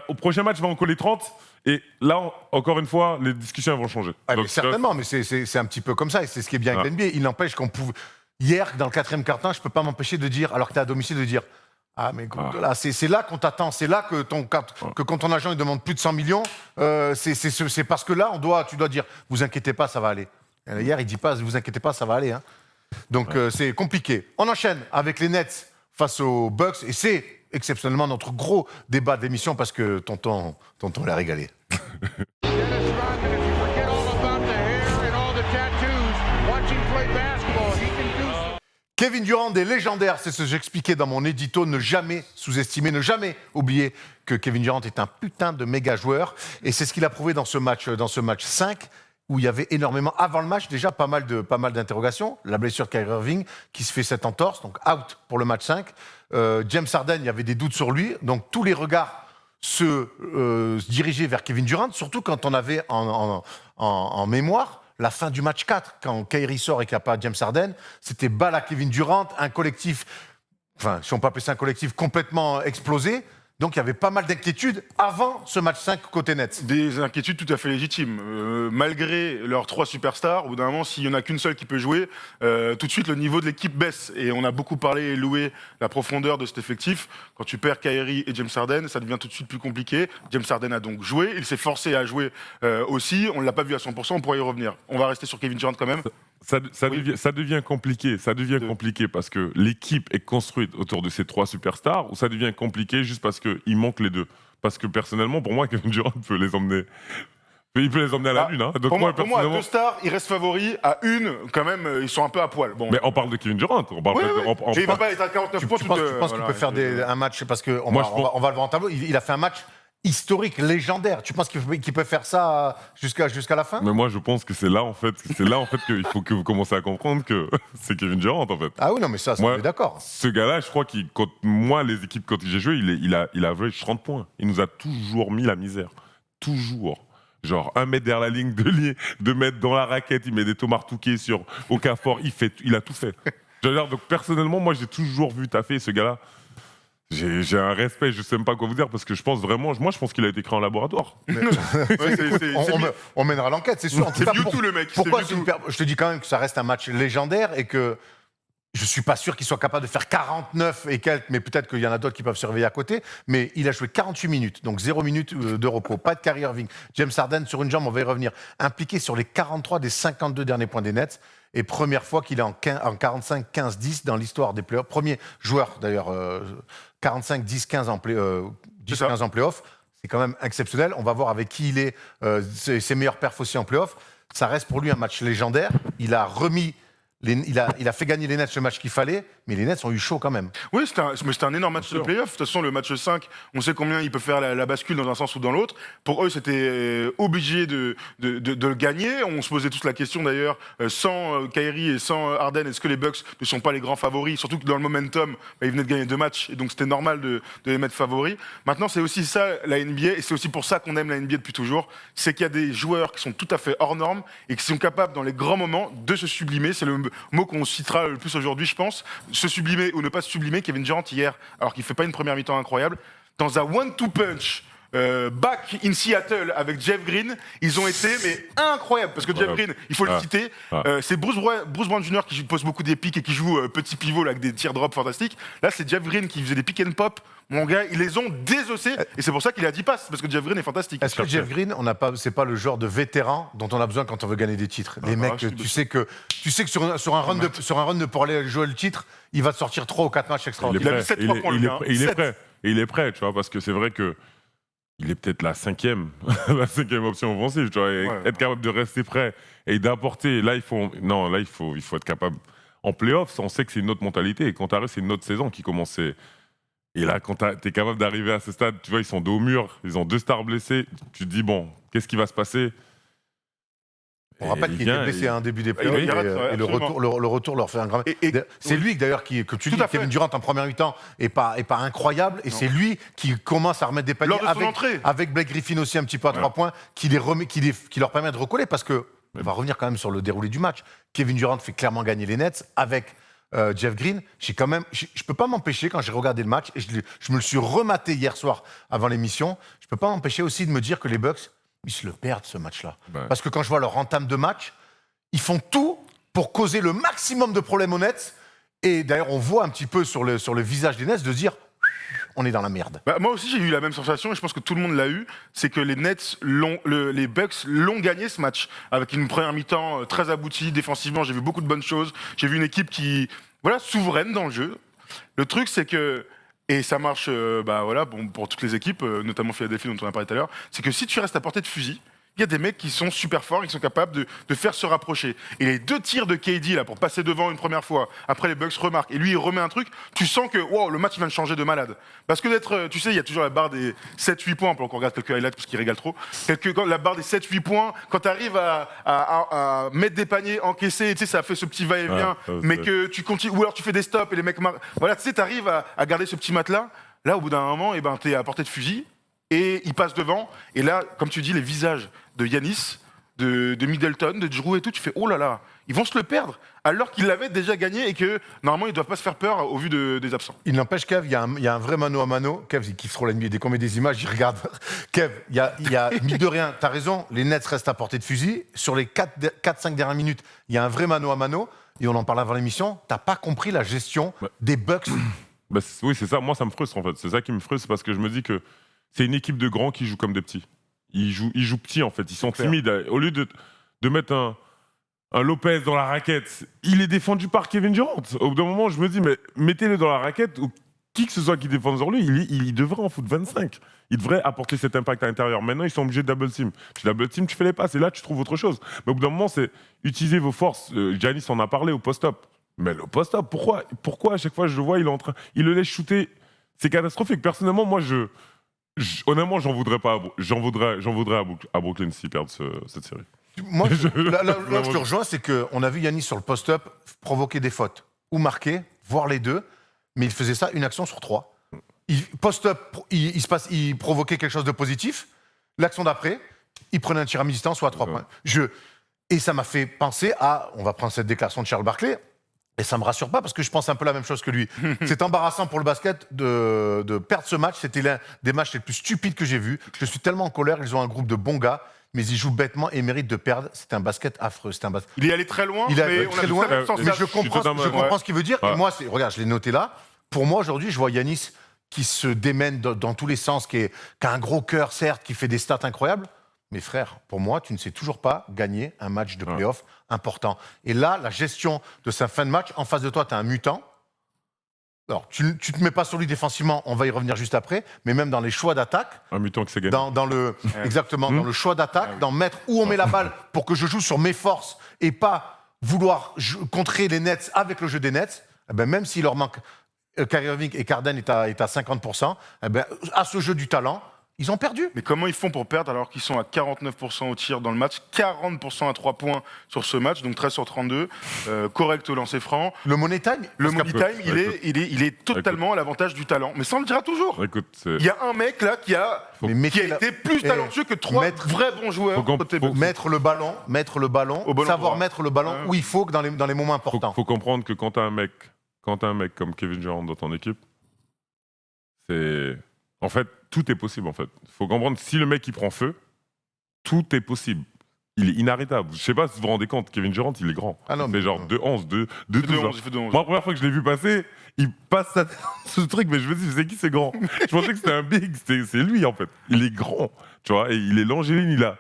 Au prochain match, il va en coller 30. Et là, encore une fois, les discussions vont changer. Ah, Donc, mais certainement, mais c'est un petit peu comme ça. Et c'est ce qui est bien avec l'NBA. Il n'empêche qu'on pouvait. Hier, dans le 4e quart-temps, je ne peux pas m'empêcher de dire, alors que tu es à domicile, de dire ah, mais écoute, là, c'est là qu'on t'attend. C'est là que quand ton agent il demande plus de 100 millions, c'est parce que là, tu dois dire vous inquiétez pas, ça va aller. Et hier, il dit pas vous inquiétez pas, ça va aller. Hein. Donc, c'est compliqué. On enchaîne avec les Nets face aux Bucks. Et c'est exceptionnellement notre gros débat d'émission parce que tonton l'a régalé. Kevin Durant est légendaire, c'est ce que j'expliquais dans mon édito, ne jamais sous-estimer, ne jamais oublier que Kevin Durant est un putain de méga joueur. Et c'est ce qu'il a prouvé dans ce match 5, où il y avait énormément, avant le match déjà, pas mal d'interrogations. La blessure de Kyrie Irving, qui se fait cette entorse, donc out pour le match 5. James Harden, il y avait des doutes sur lui, donc tous les regards se dirigeaient vers Kevin Durant, surtout quand on avait en mémoire la fin du match 4, quand Kyrie sort et qu'il n'y a pas James Harden, c'était balle à Kevin Durant, un collectif, enfin, si on peut appeler ça un collectif complètement explosé. Donc il y avait pas mal d'inquiétudes avant ce match 5 côté Nets. Des inquiétudes tout à fait légitimes. Malgré leurs 3 superstars, au bout d'un moment, s'il n'y en a qu'une seule qui peut jouer, tout de suite le niveau de l'équipe baisse. Et on a beaucoup parlé et loué la profondeur de cet effectif. Quand tu perds Kyrie et James Harden, ça devient tout de suite plus compliqué. James Harden a donc joué, il s'est forcé à jouer aussi. On ne l'a pas vu à 100%, on pourra y revenir. On va rester sur Kevin Durant quand même. Ça devient compliqué. Ça devient compliqué parce que l'équipe est construite autour de ces 3 superstars, ou ça devient compliqué juste parce qu'il manque les 2. Parce que personnellement, pour moi, Kevin Durant peut les emmener. Il peut les emmener à la lune. Hein. Donc pour moi, à 2 stars, ils restent favoris. À 1, quand même, ils sont un peu à poil. Bon. Mais on parle de Kevin Durant. On parle il va pas être à 49 points. Tu penses qu'il peut faire un match, parce qu'on va le voir en tableau. Il a fait un match historique, légendaire. Tu penses qu'il peut faire ça jusqu'à la fin? Mais moi, je pense que c'est là, en fait, qu'il faut que vous commencez à comprendre que c'est Kevin Durant, en fait. Ah oui, non, mais ça, Moi, on est d'accord. Ce gars-là, je crois les équipes, quand j'ai joué, il a average 30 points. Il nous a toujours mis la misère. Toujours. Genre, 1 mètre derrière la ligne, 2 mètres dans la raquette, il met des tomates touqués sur Okafor, il a tout fait. Donc, personnellement, moi, j'ai toujours vu taffer ce gars-là. J'ai un respect, je sais même pas quoi vous dire, parce que je pense vraiment, je pense qu'il a été créé en laboratoire. On mènera l'enquête, c'est sûr. En tout C'est cas, Mewtwo, le mec. Pourquoi c'est Mewtwo. je te dis quand même que ça reste un match légendaire et que je suis pas sûr qu'il soit capable de faire 49 et quelques, mais peut-être qu'il y en a d'autres qui peuvent surveiller à côté. Mais il a joué 48 minutes, donc 0 minutes de repos. Pas de Kyrie Irving. James Harden sur une jambe, on va y revenir. Impliqué sur les 43 des 52 derniers points des Nets. Et première fois qu'il est en 45-15-10 dans l'histoire des playoffs. Premier joueur d'ailleurs, 45-10-15 en playoffs. C'est quand même exceptionnel. On va voir avec qui il est, ses meilleurs perfs aussi en playoffs. Ça reste pour lui un match légendaire. Il a remis. Il a fait gagner les Nets le match qu'il fallait, mais les Nets ont eu chaud quand même. Oui, c'était un énorme match de play-off. De toute façon, le match 5, on sait combien il peut faire la bascule dans un sens ou dans l'autre. Pour eux, c'était obligé de le gagner. On se posait tous la question d'ailleurs, sans Kyrie et sans Harden, est-ce que les Bucks ne sont pas les grands favoris? Surtout que dans le momentum, ils venaient de gagner 2 matchs, et donc c'était normal de les mettre favoris. Maintenant, c'est aussi ça la NBA, et c'est aussi pour ça qu'on aime la NBA depuis toujours, c'est qu'il y a des joueurs qui sont tout à fait hors normes et qui sont capables, dans les grands moments, de se sublimer. C'est le mot qu'on citera le plus aujourd'hui, je pense. Se sublimer ou ne pas se sublimer. Kevin Durant hier, alors qu'il fait pas une première mi-temps incroyable, dans un one-two punch back in Seattle avec Jeff Green, ils ont été mais incroyables, parce que Jeff Green, il faut le citer, c'est Bruce Brown Jr. qui pose beaucoup des pics et qui joue petit pivot là, avec des teardrops fantastiques. Là, c'est Jeff Green qui faisait des pick and pop. Mon gars, ils les ont désossés et c'est pour ça qu'il a 10 passes, parce que Jeff Green est fantastique. Est-ce que Jeff Green, c'est pas le genre de vétéran dont on a besoin quand on veut gagner des titres? Les mecs, tu sais que sur un run de pour aller jouer le titre, il va te sortir 3 ou 4 matchs extraordinaires. Il a mis 7 points, il est prêt. Et il est prêt, tu vois, parce que c'est vrai que il est peut-être la 5e option offensive, tu vois, être capable de rester prêt et d'apporter. Là, il faut être capable. En playoffs, on sait que c'est une autre mentalité, et quand tu arrives, c'est une autre saison qui commence. Et là, quand tu es capable d'arriver à ce stade, tu vois, ils sont dos au mur, ils ont 2 stars blessés, tu te dis, bon, qu'est-ce qui va se passer? On rappelle qu'il était blessé à un début des playoffs et le retour leur fait un grand... C'est lui d'ailleurs que tu dis, Kevin Durant en première mi-temps est pas incroyable, et c'est lui qui commence à remettre des paniers avec Blake Griffin aussi un petit peu à 3 points, qui leur permet de recoller, parce que, on va revenir quand même sur le déroulé du match. Kevin Durant fait clairement gagner les Nets avec Jeff Green. Je peux pas m'empêcher, quand j'ai regardé le match, et je me le suis rematé hier soir avant l'émission, je peux pas m'empêcher aussi de me dire que les Bucks, ils se le perdent ce match-là. Parce que quand je vois leur entame de match, ils font tout pour causer le maximum de problèmes aux Nets. Et d'ailleurs, on voit un petit peu sur le visage des Nets de dire on est dans la merde. Moi aussi, j'ai eu la même sensation, et je pense que tout le monde l'a eu. C'est que les Nets, les Bucks l'ont gagné ce match, avec une première mi-temps très aboutie. Défensivement, j'ai vu beaucoup de bonnes choses. J'ai vu une équipe qui, souveraine dans le jeu. Le truc, c'est que, et ça marche pour toutes les équipes, notamment Philadelphie dont on a parlé tout à l'heure, c'est que si tu restes à portée de fusil, il y a des mecs qui sont super forts et qui sont capables de faire se rapprocher. Et les 2 tirs de KD là, pour passer devant une première fois, après les Bucks remarquent, et lui il remet un truc, tu sens que le match vient de changer de malade. Parce que tu sais, il y a toujours la barre des 7-8 points, on regarde quelques highlights parce qu'il régale trop, la barre des 7-8 points, quand tu arrives à mettre des paniers encaissés, tu sais, ça fait ce petit va-et-vient, mais que tu continues, ou alors tu fais des stops et les mecs voilà, tu sais, tu arrives à garder ce petit matelas. Là, au bout d'un moment, tu es à portée de fusil, et il passe devant, et là, comme tu dis, les visages de Giannis, de Middleton, de Drew et tout, tu fais oh là là, ils vont se le perdre, alors qu'ils l'avaient déjà gagné et que normalement ils ne doivent pas se faire peur au vu des absents. Il n'empêche, Kev, il y a un vrai mano à mano. Kev, il kiffe trop la NBA. Dès qu'on met des images, il regarde. Kev, il y a mine de rien, t'as raison, les Nets restent à portée de fusil. Sur les 4-5 dernières minutes, il y a un vrai mano à mano, et on en parle avant l'émission. T'as pas compris la gestion des Bucks. Oui, c'est ça. Moi, ça me frustre en fait. C'est ça qui me frustre, parce que je me dis que c'est une équipe de grands qui joue comme des petits. Ils jouent petits en fait. Ils sont timides. Au lieu de mettre un Lopez dans la raquette, il est défendu par Kevin Durant. Au bout d'un moment, je me dis, mais mettez-le dans la raquette, ou qui que ce soit qui défende sur lui, il devrait en foutre 25. Il devrait apporter cet impact à l'intérieur. Maintenant, ils sont obligés de double team. Tu double team, tu fais les passes, et là, tu trouves autre chose. Mais au bout d'un moment, c'est utiliser vos forces. Giannis en a parlé au post-up. Mais le post-up, pourquoi à chaque fois je le vois, il le laisse shooter? C'est catastrophique. Personnellement, moi, je honnêtement, j'en voudrais pas. J'en voudrais à Brooklyn s'ils perdent cette série. Moi, là où je te rejoins, c'est qu'on a vu Giannis sur le post-up provoquer des fautes ou marquer, voire les deux, mais il faisait ça une action sur 3. Post-up, il provoquait quelque chose de positif. L'action d'après, il prenait un tir à mi-distance ou à 3 points. Et ça m'a fait penser à, on va prendre cette déclaration de Charles Barkley, et ça me rassure pas parce que je pense un peu la même chose que lui. C'est embarrassant pour le basket de perdre ce match. C'était l'un des matchs les plus stupides que j'ai vus. Je suis tellement en colère. Ils ont un groupe de bons gars, mais ils jouent bêtement et méritent de perdre. C'est un basket affreux. Il est allé très loin. Il est allé mais très loin. Mais je comprends ce qu'il veut dire. Ouais. Et moi, regarde, je l'ai noté là. Pour moi, aujourd'hui, je vois Giannis qui se démène dans tous les sens, qui a un gros cœur, certes, qui fait des stats incroyables. Mais frère, pour moi, tu ne sais toujours pas gagner un match de play-off important. Et là, la gestion de sa fin de match, en face de toi, tu as un mutant. Alors, tu ne te mets pas sur lui défensivement, on va y revenir juste après, mais même dans les choix d'attaque. Un mutant qui s'est gagné. Exactement, dans le choix d'attaque, dans mettre où on met la balle pour que je joue sur mes forces et pas vouloir contrer les Nets avec le jeu des Nets, eh ben, même s'il leur manque Kyrie Irving et Harden est à 50%, eh ben, à ce jeu du talent, ils ont perdu. Mais comment ils font pour perdre alors qu'ils sont à 49% au tir dans le match, 40% à 3 points sur ce match, donc 13 sur 32, correct au lancer franc. Le money time, Il est totalement à l'avantage du talent. Mais ça, on le dira toujours. Écoute, Il y a un mec là qui a été plus talentueux que 3 vrais bons joueurs. mettre le ballon, savoir mettre le ballon où il faut dans les moments importants. faut comprendre que quand t'as un mec comme Kevin Durant dans ton équipe, c'est... En fait, tout est possible, en fait. Il faut comprendre, si le mec, il prend feu, tout est possible. Il est inarrêtable. Je sais pas si vous vous rendez compte, Kevin Durant, il est grand. Ah non, il fait genre 2-11, 2-12. Il fait 2-11. Moi, la première fois que je l'ai vu passer, il passe ce truc, mais je me dis, c'est qui, c'est grand? Je pensais que c'était un big, c'est lui, en fait. Il est grand, tu vois, et il est l'Angéline,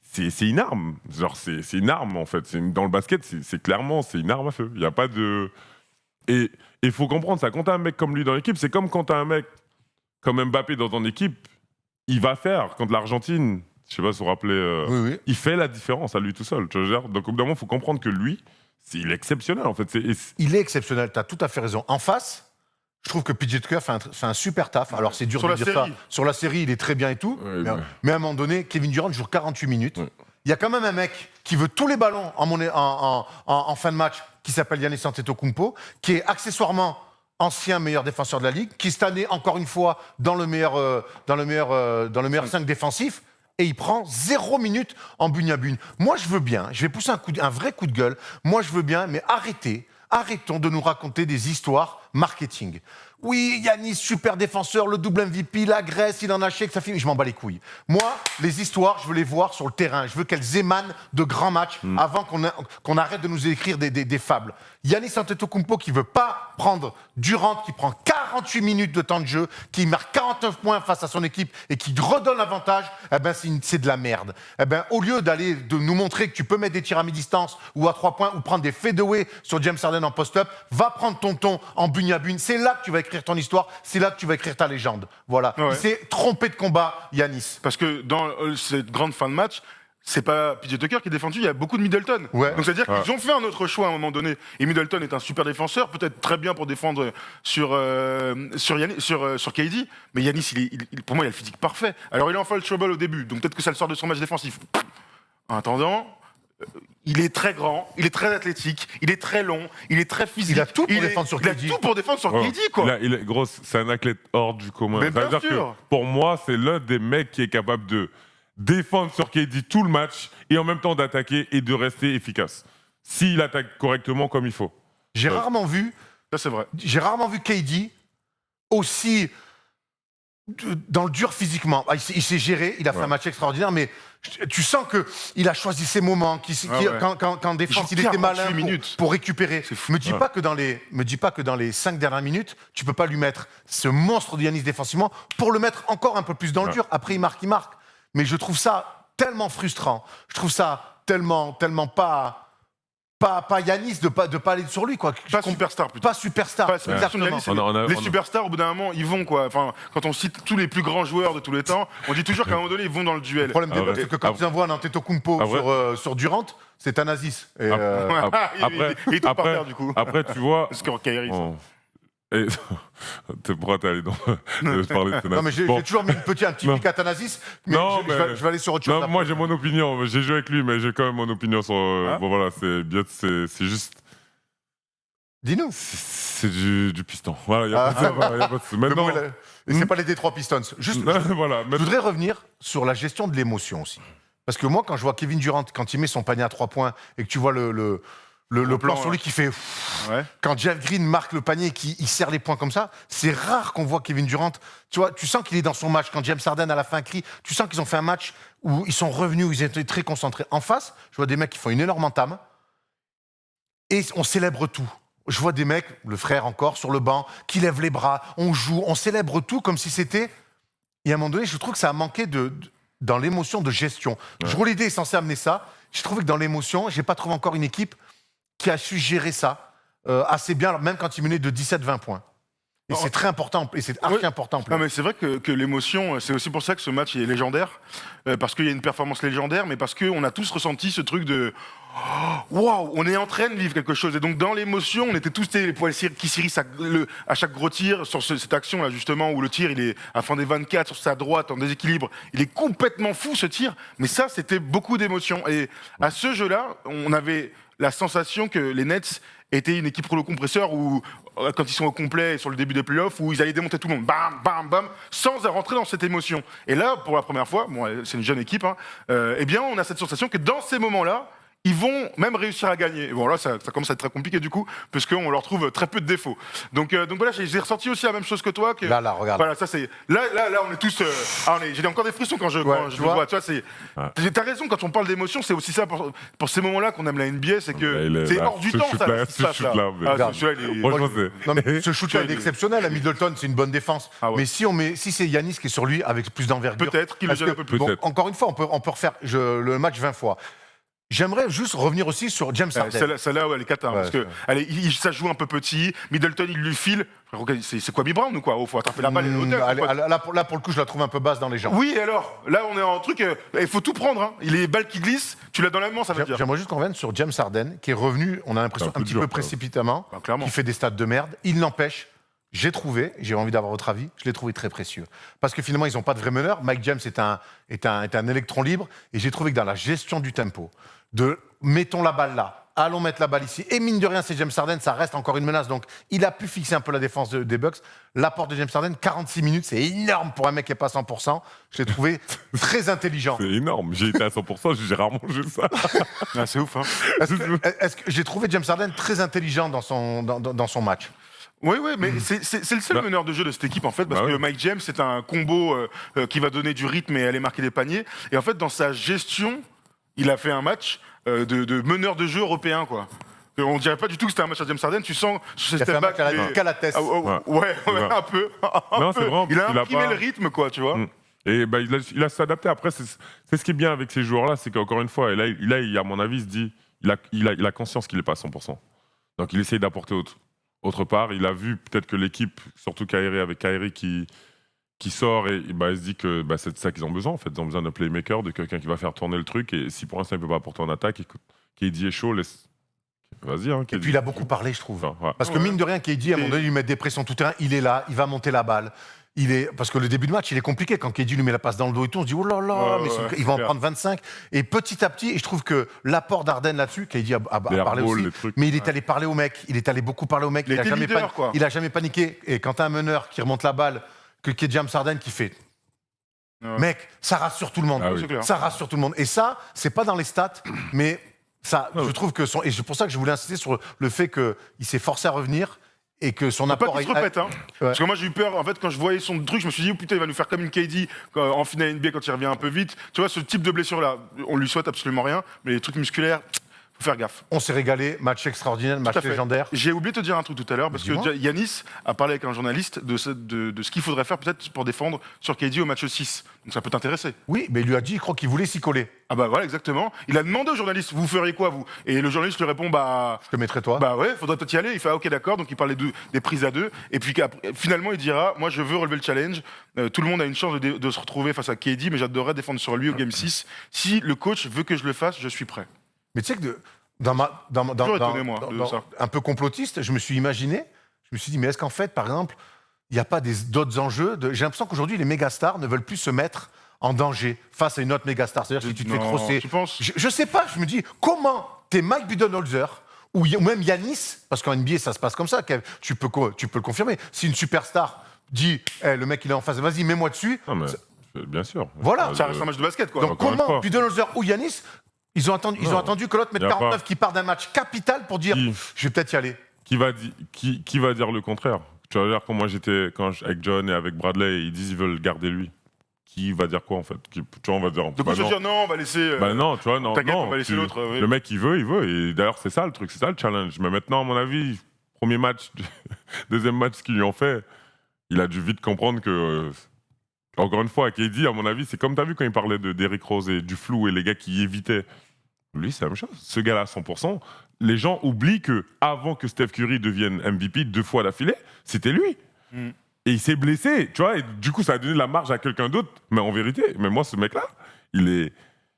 c'est une arme. Genre, c'est une arme, en fait. Dans le basket, c'est clairement, c'est une arme à feu. Il n'y a pas de... Et il faut comprendre ça. Quand t'as un mec comme lui dans l'équipe, c'est comme quand t'as un mec comme Mbappé dans ton équipe, il va faire. Quand l'Argentine, je sais pas si vous vous rappelez, Oui. il fait la différence à lui tout seul. Tu vois, donc, au bout d'un moment, il faut comprendre que lui, il est exceptionnel, en fait. Il est exceptionnel, tu as tout à fait raison. En face, je trouve que PJ Tucker fait un super taf. Alors, c'est dur de dire ça. Sur la série, il est très bien et tout. Mais à un moment donné, Kevin Durant joue 48 minutes. Ouais. Il y a quand même un mec qui veut tous les ballons en fin de match, qui s'appelle Giannis Antetokounmpo, qui est accessoirement ancien meilleur défenseur de la Ligue, qui cette année, encore une fois, dans le meilleur 5 défensif, et il prend 0 minutes en bugne-à-bugne. Moi, je veux bien, je vais pousser un vrai coup de gueule, moi, je veux bien, mais arrêtons de nous raconter des histoires marketing. Oui, Giannis, super défenseur, le double MVP, la Grèce, il en a acheté, que ça finit. Je m'en bats les couilles. Moi, les histoires, je veux les voir sur le terrain. Je veux qu'elles émanent de grands matchs avant qu'on arrête de nous écrire des fables. Giannis Antetokounmpo qui veut pas prendre Durant, qui prend 48 minutes de temps de jeu, qui marque 49 points face à son équipe et qui redonne l'avantage, eh ben c'est de la merde. Eh ben, au lieu de nous montrer que tu peux mettre des tirs à mi-distance ou à 3 points ou prendre des fadeaway sur James Harden en post-up, va prendre ton ton en bugne-à-bugne. C'est là que tu vas écrire ton histoire, c'est là que tu vas écrire ta légende. Voilà. Ouais. Il s'est trompé de combat, Giannis. Parce que dans cette grande fin de match, c'est pas PJ Tucker qui est défendu, il y a beaucoup de Middleton. Ouais. Donc c'est-à-dire qu'ils ont fait un autre choix à un moment donné. Et Middleton est un super défenseur, peut-être très bien pour défendre sur KD, mais Giannis, pour moi, il a le physique parfait. Alors il est en foul trouble au début, donc peut-être que ça le sort de son match défensif. En attendant, il est très grand, il est très athlétique, il est très long, il est très physique. Il a tout pour défendre sur KD. Il a tout pour défendre sur KD, quoi. Gros, c'est un athlète hors du commun. Mais bien C'est-à-dire sûr. que pour moi, c'est l'un des mecs qui est capable de défendre sur KD tout le match et en même temps d'attaquer et de rester efficace. S'il attaque correctement comme il faut. J'ai rarement vu Ça, c'est vrai. KD aussi dans le dur physiquement. Il s'est géré, il a fait un match extraordinaire, mais tu sens qu'il a choisi ses moments, qu'en défense, il était malin pour récupérer. Me dis pas que dans les 5 dernières minutes, tu peux pas lui mettre ce monstre de Giannis défensivement pour le mettre encore un peu plus dans le dur. Après, il marque. Mais je trouve ça tellement frustrant. Je trouve ça tellement pas Giannis de pas aller sur lui, quoi. Superstar, plutôt. Pas superstar. Exactement. Les superstars, au bout d'un moment, ils vont, quoi. Enfin, quand on cite tous les plus grands joueurs de tous les temps, on dit toujours qu'à un moment donné, ils vont dans le duel. Le problème c'est que quand tu envoies un Antetokounmpo sur Durant, c'est Thanasis. Il tombe par terre, du coup. Après, tu vois, Parce que Kyrie, Et pourquoi t'es allé dans parler de Thanasis? Non, mais j'ai Bon. toujours mis un petit Non. pic à Thanasis, mais, Non, je vais aller sur autre chose. Non, moi j'ai mon opinion. J'ai joué avec lui, mais j'ai quand même mon opinion sur. Ah. Bon voilà, c'est juste. Dis-nous. C'est du piston. Voilà, y a Ah. pas de, y a pas de. Le Maintenant, mot est là. Et c'est pas les Détroit Pistons. Juste, voilà. je voudrais revenir sur la gestion de l'émotion aussi. Parce que moi, quand je vois Kevin Durant, quand il met son panier à 3 points et que tu vois le plan plan, sur lui qui fait... Ouais. Quand Jeff Green marque le panier et qu'il serre les points comme ça, c'est rare qu'on voit Kevin Durant. Tu vois, tu sens qu'il est dans son match. Quand James Harden à la fin crie, tu sens qu'ils ont fait un match où ils sont revenus, où ils étaient très concentrés. En face, je vois des mecs qui font une énorme entame et on célèbre tout. Je vois des mecs, le frère encore, sur le banc, qui lèvent les bras, on joue, on célèbre tout comme si c'était... Et à un moment donné, je trouve que ça a manqué dans l'émotion de gestion. Ouais. Je Holiday est censé amener ça. J'ai trouvé que dans l'émotion, j'ai pas trouvé encore une équipe qui a su gérer ça assez bien, même quand il menait de 17-20 points. Et Non, c'est très important, et c'est archi oui. important. Non, mais c'est vrai que l'émotion, c'est aussi pour ça que ce match est légendaire, parce qu'il y a une performance légendaire, mais parce qu'on a tous ressenti ce truc de waouh, on est en train de vivre quelque chose. Et donc dans l'émotion, on était tous les poils qui s'irrissent à chaque gros tir sur cette action là justement où le tir il est à fin des 24 sur sa droite en déséquilibre. Il est complètement fou ce tir, mais ça c'était beaucoup d'émotion. Et à ce jeu-là, on avait la sensation que les Nets étaient une équipe rouleau compresseur où quand ils sont au complet sur le début des playoffs où ils allaient démonter tout le monde, bam, bam, bam, sans rentrer dans cette émotion. Et là, pour la première fois, bon, c'est une jeune équipe, hein, eh bien, on a cette sensation que dans ces moments-là, ils vont même réussir à gagner. Et bon, là, ça commence à être très compliqué du coup, puisqu'on leur trouve très peu de défauts. Donc voilà, j'ai ressenti aussi la même chose que toi. Que, Là, regarde. Voilà, ça c'est. Là, on est tous. J'ai encore des frissons quand je le tu vois. vois. Tu vois, c'est. T'as raison, quand on parle d'émotion, c'est aussi ça pour ces moments-là qu'on aime la NBA, c'est que c'est hors du temps, ça. Ce qui se passe, là. Regarde. Celui-là, il est- Moi, je sais. Non, mais ce shoot-là, il est exceptionnel. À Middleton, c'est une bonne défense. Ah ouais. Mais si c'est Yanis qui est sur lui, avec plus d'envergure... Peut-être qu'il le parce gêne que, un peu plus. bon, Peut-être. encore une fois, on peut refaire le match 20 fois. J'aimerais juste revenir aussi sur James Harden. Celle-là, ouais, elle est cata, hein, Ouais, parce que ça joue un peu petit. Middleton, il lui file. C'est quoi, Brown ou quoi? Il faut attraper la balle et l'hôtel. Là, pour le coup, je la trouve un peu basse dans les jambes. Oui, et alors, là, on est en truc. Il faut tout prendre. Hein. Il est balles qui glissent. Tu l'as dans la main, ça veut dire. J'aimerais juste qu'on revienne sur James Harden, qui est revenu, on a l'impression, C'est un peu un petit dur, peu quand même. précipitamment, Bah, clairement. qui fait des stats de merde. Il n'empêche, j'ai envie d'avoir votre avis, je l'ai trouvé très précieux. Parce que finalement, ils n'ont pas de vrai meneur. Mike James est un électron libre. Et j'ai trouvé que dans la gestion du tempo, mettons la balle là, allons mettre la balle ici. Et mine de rien, c'est James Harden, ça reste encore une menace. Donc, il a pu fixer un peu la défense des Bucks. L'apport de James Harden, 46 minutes, c'est énorme pour un mec qui n'est pas 100%. Je l'ai trouvé très intelligent. C'est énorme. J'ai été à 100%, j'ai rarement joué ça. Ah, c'est ouf. Hein. Est-ce que j'ai trouvé James Harden très intelligent dans son match? Oui, mais c'est le seul Bah. meneur de jeu de cette équipe, en fait, parce Bah que ouais. Mike James, c'est un combo qui va donner du rythme et aller marquer des paniers. Et en fait, dans sa gestion, il a fait un match de meneur de jeu européen, quoi. On dirait pas du tout que c'était un match à James Harden. Tu sens ce Il a fait un step back. match à la tête. Ouais, Ouais. un peu. Non, c'est vrai, Il a il a imprimé pas- le rythme, quoi, tu vois. Mm. Et bah, il a s'adapté. Après, c'est ce qui est bien avec ces joueurs-là, c'est qu'encore une fois, et là, à mon avis, il se dit, il a conscience qu'il n'est pas à 100%. Donc il essaye d'apporter autre part. Il a vu peut-être que l'équipe, surtout avec Kyrie qui sort, et bah, il se dit que bah, c'est de ça qu'ils ont besoin. En fait, ils ont besoin d'un playmaker, de quelqu'un qui va faire tourner le truc. Et si pour l'instant il ne peut pas apporter en attaque, écoute, KD est chaud, vas-y. Hein, Et puis il a beaucoup parlé, je trouve. Enfin, ouais. Parce que mine de rien, KD, à un moment donné, il lui met des pressions tout terrain. Il est là, il va monter la balle. Parce que le début de match, il est compliqué. Quand KD lui met la passe dans le dos et tout, on se dit oh là là, mais il va en prendre 25. Et petit à petit, et je trouve que l'apport d'Arden là-dessus, KD a Les parlé airballs, aussi, les trucs. mais il est allé parler au mec. Il est allé beaucoup parler au mec. Il était leader, quoi. Il a jamais paniqué. Et quand t'as un meneur qui remonte la balle, qui est James Harden qui fait. Ouais. Mec, ça rassure tout le monde. Ah oui. C'est clair. Ça rassure tout le monde. Et ça, c'est pas dans les stats, mais ça, je trouve que et c'est pour ça que je voulais insister sur le fait qu'il s'est forcé à revenir et que son Faut pas apport qu'il se répète, hein. Ouais. Parce que moi j'ai eu peur, en fait, quand je voyais son truc, je me suis dit, oh, putain, il va nous faire comme une KD en finale NBA quand il revient un peu vite. Tu vois, ce type de blessure-là, on lui souhaite absolument rien, mais les trucs musculaires, faut faire gaffe. On s'est régalé, match extraordinaire, match Tout à fait. légendaire. J'ai oublié de te dire un truc tout à l'heure, parce Dis-moi. que Yanis a parlé avec un journaliste de ce qu'il faudrait faire peut-être pour défendre sur KD au match 6. Donc ça peut t'intéresser. Oui, mais il lui a dit, je crois qu'il voulait s'y coller. Ah bah voilà, exactement. Il a demandé au journaliste, vous feriez quoi, vous? Et le journaliste lui répond, Je te mettrai toi. bah ouais, faudrait peut-être y aller. Il fait ah, ok d'accord, donc il parle des prises à deux. Et puis finalement il dira, moi je veux relever le challenge. Tout le monde a une chance de se retrouver face à KD, mais j'adorerais défendre sur lui au game 6. Si le coach veut que je le fasse, je suis prêt. Mais tu sais que un peu complotiste, je me suis me suis dit, mais est-ce qu'en fait, par exemple, il n'y a pas d'autres enjeux J'ai l'impression qu'aujourd'hui, les mégastars ne veulent plus se mettre en danger face à une autre mégastar. C'est-à-dire si tu te fais crosser. Tu penses Je sais pas, je me dis, comment t'es Mike Budenholzer ou même Yanis, parce qu'en NBA, ça se passe comme ça, Kev, tu peux le confirmer. Si une superstar dit, le mec, il est en face, vas-y, mets-moi dessus. Non, mais, bien sûr. Voilà. Ça reste un match de basket, quoi. Donc Encore une comment fois. Budenholzer ou Yanis, ils ont attendu que l'autre mette Y a 49 pas. qui part d'un match capital pour dire, je vais peut-être y aller. Qui va dire le contraire? Tu vas dire, quand moi j'étais avec John et avec Bradley, ils disent qu'ils veulent garder lui. Qui va dire quoi en fait? Tu vois, on va dire. Donc on se non. dire non, on va laisser. Bah non, tu vois, non. T'inquiète, non, on va laisser l'autre, oui. Le mec, il veut. Et d'ailleurs, c'est ça le truc, c'est ça le challenge. Mais maintenant, à mon avis, premier match, deuxième match qu'ils lui ont fait, il a dû vite comprendre que. Encore une fois, KD, à mon avis, c'est comme tu as vu quand il parlait de Derrick Rose et du flou et les gars qui évitaient. Lui, c'est la même chose. Ce gars-là, à 100%, les gens oublient que avant que Steph Curry devienne MVP 2 fois d'affilée, c'était lui. Et il s'est blessé, tu vois, et du coup, ça a donné la marge à quelqu'un d'autre. Mais en vérité, mais moi, ce mec-là, il est.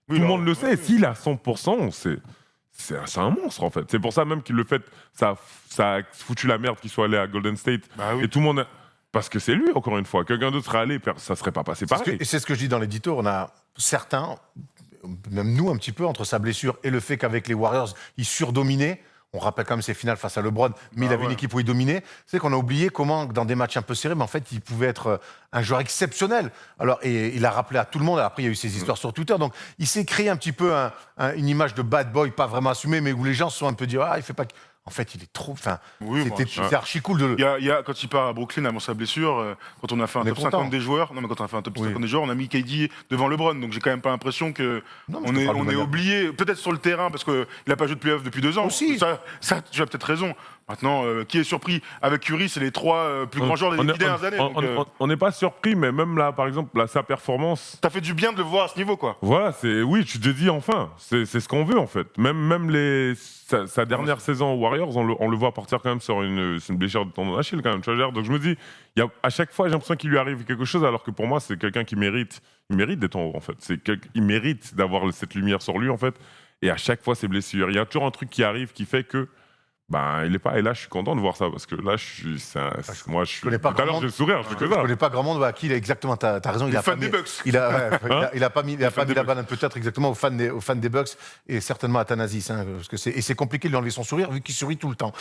Tout le monde le sait. S'il est à 100%, c'est un monstre, en fait. C'est pour ça même qu'il le fait. Ça a foutu la merde qu'il soit allé à Golden State. Bah oui. Et tout le monde. Parce que c'est lui, encore une fois. Quelqu'un d'autre serait allé, ça serait pas passé pareil. Et c'est ce que je dis dans l'édito. On a certains, même nous un petit peu, entre sa blessure et le fait qu'avec les Warriors, il surdominait. On rappelle quand même ses finales face à LeBron, mais il avait une équipe où il dominait. C'est qu'on a oublié comment, dans des matchs un peu serrés, mais en fait, il pouvait être un joueur exceptionnel. Alors, et il a rappelé à tout le monde. Après, il y a eu ces histoires sur Twitter. Donc, il s'est créé un petit peu une image de bad boy, pas vraiment assumée, mais où les gens se sont un peu dit, il fait pas. En fait, il est trop. Enfin, Oui, c'est archi cool de. Il y a, quand il part à Brooklyn avant sa blessure, quand on a fait un top 50 des joueurs, non mais quand on a fait un top 50 des joueurs, on a mis KD devant LeBron, donc j'ai quand même pas l'impression que on est oublié, peut-être sur le terrain parce qu'il n'a pas joué de playoff depuis 2 ans. Aussi. Ça, tu as peut-être raison. Maintenant, qui est surpris avec Curry, c'est les 3 plus grands joueurs des 10 dernières années. On n'est pas surpris, mais même là, par exemple, là, sa performance. Ça fait du bien de le voir à ce niveau, quoi. Voilà, oui, tu te dis enfin, c'est ce qu'on veut en fait. Même sa dernière saison aux Warriors, on le voit partir quand même sur une blessure de tendon d'Achille quand même. Tu vois, donc je me dis, à chaque fois, j'ai l'impression qu'il lui arrive quelque chose, alors que pour moi, c'est quelqu'un qui mérite, il mérite d'être en haut en fait. Il mérite d'avoir cette lumière sur lui en fait. Et à chaque fois, ses blessures, il y a toujours un truc qui arrive qui fait que. Il est pas. Et là, je suis content de voir ça parce que là, moi, je suis. connais pas Tout à l'heure, j'ai le sourire, je fais que ça. Je connais pas grand monde à qui il est exactement. T'as raison. Il a fan pas des mis, Bucks. Il a pas mis la banane peut-être exactement aux fans des Bucks et certainement à Thanasis, parce que c'est compliqué de lui enlever son sourire vu qu'il sourit tout le temps.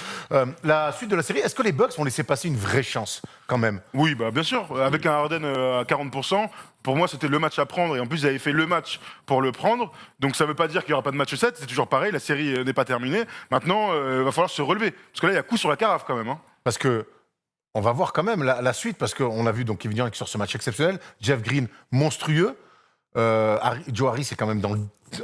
La suite de la série, est-ce que les Bucks vont laisser passer une vraie chance quand même? Oui, bien sûr. Avec un Harden à 40%, pour moi, c'était le match à prendre. Et en plus, ils avaient fait le match pour le prendre. Donc, ça ne veut pas dire qu'il n'y aura pas de match 7. C'est toujours pareil. La série n'est pas terminée. Maintenant, il va falloir se relever. Parce que là, il y a coup sur la carafe quand même. Hein. Parce que on va voir quand même la suite, parce qu'on a vu donc Kevin Durant qui sort ce match exceptionnel, Jeff Green monstrueux, Joe Harris est quand même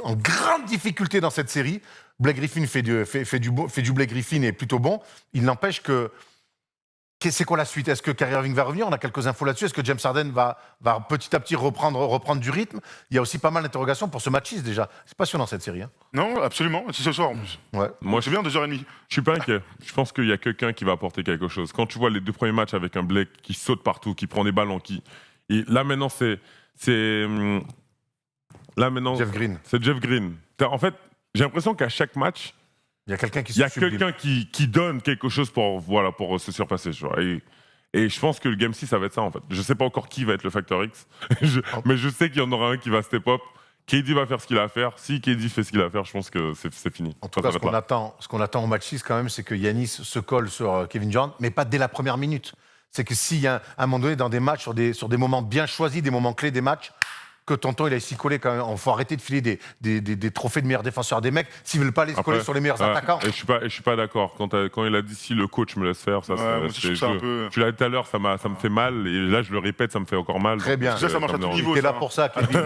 en grande difficulté dans cette série. Blake Griffin fait du Blake Griffin et est plutôt bon. Il n'empêche que c'est quoi la suite? Est-ce que Kyrie Irving va revenir? On a quelques infos là-dessus. Est-ce que James Harden va petit à petit reprendre du rythme? Il y a aussi pas mal d'interrogations pour ce match 6 déjà. C'est passionnant cette série. Hein. Non, absolument. C'est ce soir en plus. Ouais. Moi, C'est bien, 2h30. Je suis pas inquiet. Je pense qu'il y a quelqu'un qui va apporter quelque chose. Quand tu vois les 2 premiers matchs avec un Blake qui saute partout, qui prend des ballons, et là maintenant Jeff Green. C'est Jeff Green. En fait, j'ai l'impression qu'à chaque match, Il y a quelqu'un qui il y a se sublime. quelqu'un qui donne quelque chose pour se surpasser. Tu vois. Et je pense que le Game 6, ça va être ça en fait. Je sais pas encore qui va être le Factor X, mais je sais qu'il y en aura un qui va step up. KD va faire ce qu'il a à faire. Si KD fait ce qu'il a à faire, je pense que c'est fini. En tout cas, ce qu'on attend au match 6 quand même, c'est que Yanis se colle sur Kevin Durant, mais pas dès la première minute. C'est que s'il y a un moment donné dans des matchs, sur des moments bien choisis, des moments clés des matchs, que tonton il a s'y collé quand même. Il faut arrêter de filer des trophées de meilleurs défenseurs des mecs s'ils ne veulent pas les coller sur les meilleurs attaquants. Et je suis pas d'accord. Quand il a dit si le coach me laisse faire, ça, tu l'as dit tout à l'heure, ça me fait mal. Et là, je le répète, ça me fait encore mal. Très bien. Ça marche à tout niveau. T'es là pour ça, Kevin.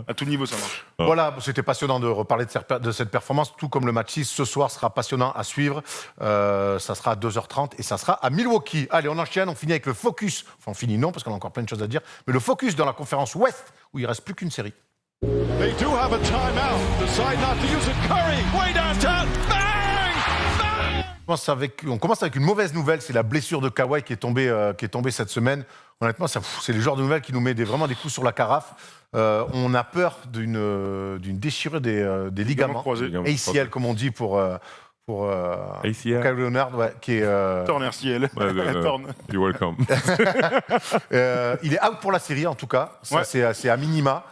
À tout niveau, ça marche. Voilà, c'était passionnant de reparler de cette performance, tout comme le match 6 ce soir sera passionnant à suivre. Ça sera à 2h30 et ça sera à Milwaukee. Allez, on enchaîne, on finit avec le focus. Enfin, on finit non, parce qu'on a encore plein de choses à dire. Mais le focus dans la conférence Ouest, où il ne reste plus qu'une série. They do have a timeout. Decide not to use it. Curry, way downtown. Bang! Bang! On commence avec une mauvaise nouvelle, c'est la blessure de Kawhi qui est tombée cette semaine. Honnêtement, c'est le genre de nouvelle qui nous met vraiment des coups sur la carafe. On a peur d'une déchirure des ligaments croisés. ACL, comme on dit pour pour ACL. Kawhi Leonard, ouais, qui est... Turner CL. Turner. You're welcome. il est out pour la série, en tout cas. Ça, Ouais. c'est à minima.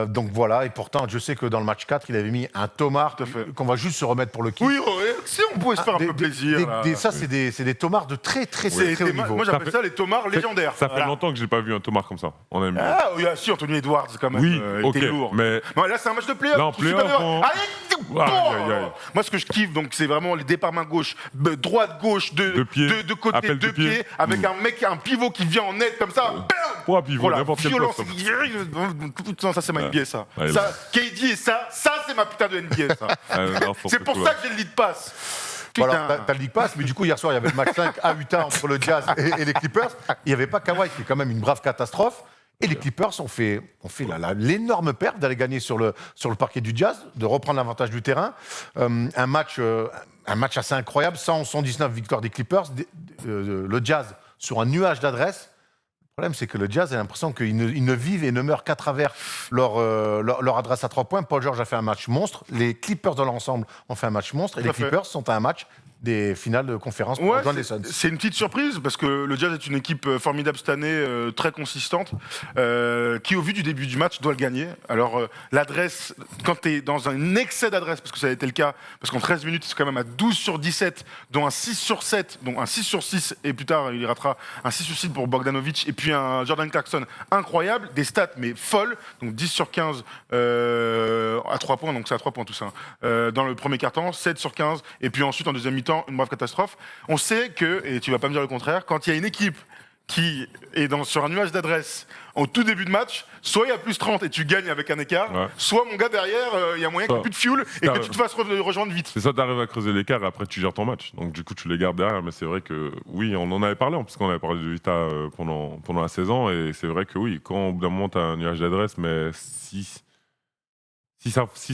Donc voilà, et pourtant, je sais que dans le match 4, il avait mis un Tomar Tout à fait. qu'on va juste se remettre pour le kick. Oui, si on pouvait se faire un peu plaisir. là. Ça, c'est des Tomars de très, très, C'est très haut des niveau. moi, j'appelle ça les tomards légendaires. Ça fait Voilà. longtemps que j'ai pas vu un Tomar comme ça. On aime bien. Ah oui, si, Anthony Edwards, quand même. Oui, il ok, était lourd. mais Non, là, c'est un match de playoff. Là, en Je suis playoff, pas d'accord. on- Allez, Aïe, aïe, aïe. Moi, ce que je kiffe, donc, c'est vraiment les départs main gauche, droite, gauche, De pied, de côté, appel deux de pied. pieds, avec un mec, un pivot qui vient en net comme ça. Bam Pour un pivot, Voilà, n'importe quel violence. poste. Non, ça, c'est ma NBA, ça. Ouais, Ça, KD et ça, c'est ma putain de NBA, ça. C'est pour ça que j'ai le lead pass. Bon, Putain. alors, t'as le League Pass, mais du coup, hier soir, il y avait le match 5 à Utah entre le Jazz et les Clippers. Il n'y avait pas Kawhi, qui est quand même une brave catastrophe. Et les Clippers ont fait l'énorme perte d'aller gagner sur le parquet du Jazz, de reprendre l'avantage du terrain. Un match assez incroyable, 119 victoires des Clippers. Le Jazz sur un nuage d'adresse. Le problème, c'est que le Jazz a l'impression qu'ils ne vivent et ne meurent qu'à travers leur adresse à 3 points. Paul George a fait un match monstre. Les Clippers dans l'ensemble ont fait un match monstre. Et Tout à les fait. Clippers sont à un match des finales de conférence pour Ouais, rejoindre les Suns. c'est une petite surprise parce que le Jazz est une équipe formidable cette année, très consistante, qui au vu du début du match doit le gagner. Alors l'adresse, quand tu es dans un excès d'adresse, parce que ça a été le cas, parce qu'en 13 minutes c'est quand même à 12 sur 17, dont un 6 sur 7, dont un 6 sur 6, et plus tard il ratera un 6 sur 6 pour Bogdanovic, et puis un Jordan Clarkson incroyable, des stats mais folles, donc 10 sur 15 à 3 points, donc c'est à 3 points tout ça, dans le premier quart-temps, 7 sur 15, et puis ensuite en deuxième mi-temps, une brave catastrophe. On sait que, et tu vas pas me dire le contraire, quand il y a une équipe qui est sur un nuage d'adresse au tout début de match, soit il y a plus 30 et tu gagnes avec un écart, Ouais. soit mon gars derrière, il y a moyen qu'il n'y ait plus de fuel et que tu te fasses rejoindre vite. C'est ça, t'arrives à creuser l'écart et après tu gères ton match. Donc du coup, tu les gardes derrière. Mais c'est vrai que, oui, on en avait parlé, parce qu'on avait parlé de Utah pendant la saison. Et c'est vrai que, oui, quand au bout d'un moment, t'as un nuage d'adresse, mais si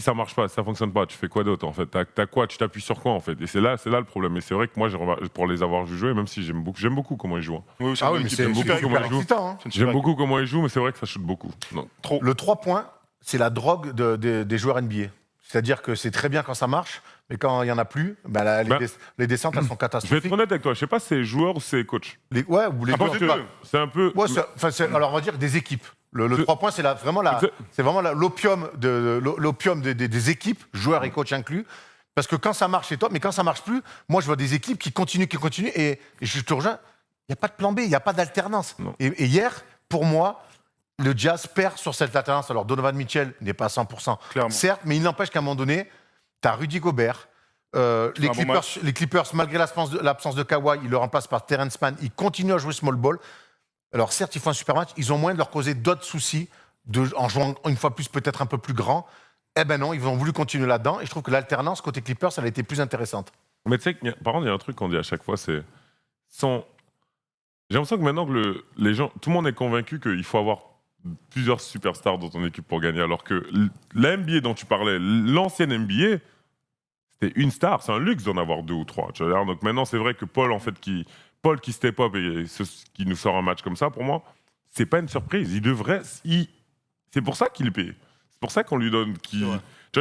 ça marche pas, si ça fonctionne pas, tu fais quoi d'autre en fait? T'as quoi? Tu t'appuies sur quoi en fait? Et c'est là le problème. Et c'est vrai que moi, pour les avoir vus jouer, même si j'aime beaucoup comment ils jouent. Hein. Oui, Ah oui, mais c'est beaucoup super, comment super ils jouent. excitant. Hein. J'aime beaucoup comment ils jouent, mais c'est vrai que ça shoot beaucoup. Non. trop. Le 3 points, c'est la drogue des joueurs NBA. C'est-à-dire que c'est très bien quand ça marche, mais quand il n'y en a plus, les descentes, elles sont Je vais être catastrophiques. honnête avec toi, je sais pas si c'est joueurs ou c'est coach. Ouais, ou les Ah, joueurs, peut-être pas- deux. C'est un peu. Ouais, alors on va dire des équipes. Le C'est- 3 points, c'est vraiment l'opium des équipes, joueurs et coachs inclus. Parce que quand ça marche, c'est top, mais quand ça marche plus, moi je vois des équipes qui continuent, et je te rejoins, il n'y a pas de plan B, il n'y a pas d'alternance. Non. Et hier, pour moi, le Jazz perd sur cette alternance. Alors Donovan Mitchell n'est pas à 100%, Clairement. certes, mais il n'empêche qu'à un moment donné, tu as Rudy Gobert. fait un bon match. Les Clippers, malgré l'absence de Kawhi, ils le remplacent par Terrence Mann. Ils continuent à jouer small ball. Alors certes, ils font un super match. Ils ont moyen de leur causer d'autres soucis en jouant une fois plus, peut-être un peu plus grand. Eh ben non, ils ont voulu continuer là-dedans. Et je trouve que l'alternance côté Clippers, elle a été plus intéressante. Mais tu sais, par contre, il y a un truc qu'on dit à chaque fois, c'est. J'ai l'impression que maintenant que les gens, tout le monde est convaincu qu'il faut avoir plusieurs superstars dans ton équipe pour gagner, alors que la NBA dont tu parlais, l'ancienne NBA, c'était une star, c'est un luxe d'en avoir 2 ou 3. Tu vois, donc maintenant, c'est vrai que Paul qui step up et qui nous sort un match comme ça, pour moi, c'est pas une surprise. C'est pour ça qu'il est payé. C'est pour ça qu'on lui donne. Tu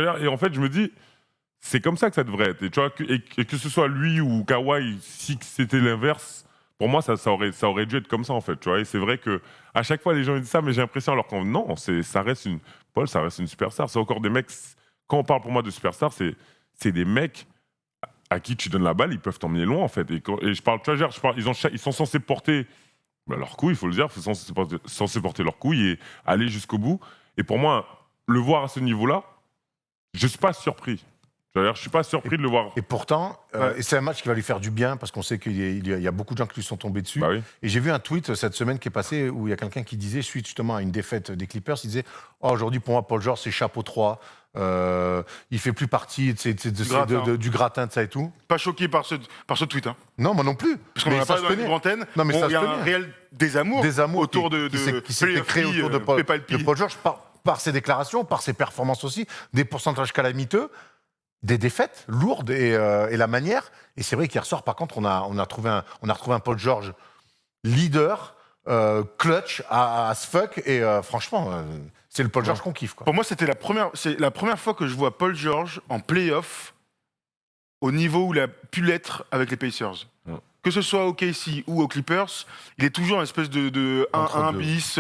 vois, et en fait, je me dis, c'est comme ça que ça devrait être. Et, tu vois, et que ce soit lui ou Kawhi, si c'était l'inverse, pour moi, ça aurait dû être comme ça, en fait. Tu vois, et c'est vrai que à chaque fois, les gens ils disent ça, mais j'ai l'impression, alors que non, Paul, ça reste une superstar. C'est encore des mecs. Quand on parle pour moi de superstar, c'est des mecs à qui tu donnes la balle, ils peuvent t'emmener loin, en fait. Et je parle, tu vois, ils sont censés porter leurs couilles, il faut le dire, ils sont censés porter leurs couilles et aller jusqu'au bout. Et pour moi, le voir à ce niveau-là, je ne suis pas surpris. Je ne suis pas surpris de le voir. Et pourtant, Ouais. et c'est un match qui va lui faire du bien parce qu'on sait qu'il y a beaucoup de gens qui lui sont tombés dessus. Bah oui. Et j'ai vu un tweet cette semaine qui est passé où il y a quelqu'un qui disait, suite justement à une défaite des Clippers, il disait aujourd'hui pour moi, Paul George, c'est chapeau 3. Il fait plus partie du gratin de ça et tout. Pas choqué par ce tweet, hein. Non, moi non plus. Parce qu'on Mais en a ça pas se dans la tenait. libre antenne. Non, mais ça Il y a se un tenait. réel désamour, Des amours autour de qui s'était créé Player autour de P, PayPal P. Paul George par ses déclarations, par ses performances aussi, des pourcentages calamiteux, des défaites lourdes et la manière. Et c'est vrai qu'hier soir, par contre, on a retrouvé un Paul George leader, clutch as fuck. Et franchement, c'est le Paul George qu'on kiffe, quoi. Pour moi, c'est la première fois que je vois Paul George en playoff au niveau où il a pu l'être avec les Pacers. Ouais. Que ce soit au KC ou aux Clippers, il est toujours une espèce de 1-1 bis,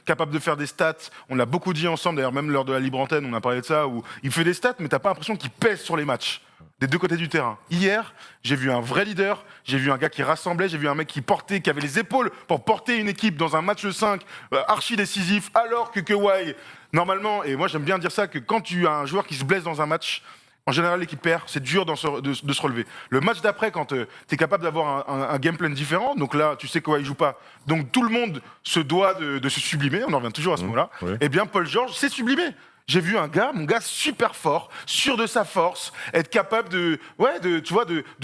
capable de faire des stats. On l'a beaucoup dit ensemble, d'ailleurs même lors de la libre antenne, on a parlé de ça, où il fait des stats, mais t'as pas l'impression qu'il pèse sur les matchs, des deux côtés du terrain. Hier, j'ai vu un vrai leader, j'ai vu un gars qui rassemblait, j'ai vu un mec qui avait les épaules pour porter une équipe dans un match 5 archi décisif, alors que Kawhi, normalement, et moi j'aime bien dire ça, que quand tu as un joueur qui se blesse dans un match, en général, l'équipe perd, c'est dur de se relever. Le match d'après, quand tu es capable d'avoir un game plan différent, donc là, tu sais quoi, il joue pas. Donc tout le monde se doit de se sublimer, on en revient toujours à ce mot-là. Oui. Eh bien, Paul George s'est sublimé. J'ai vu mon gars super fort, sûr de sa force, être capable de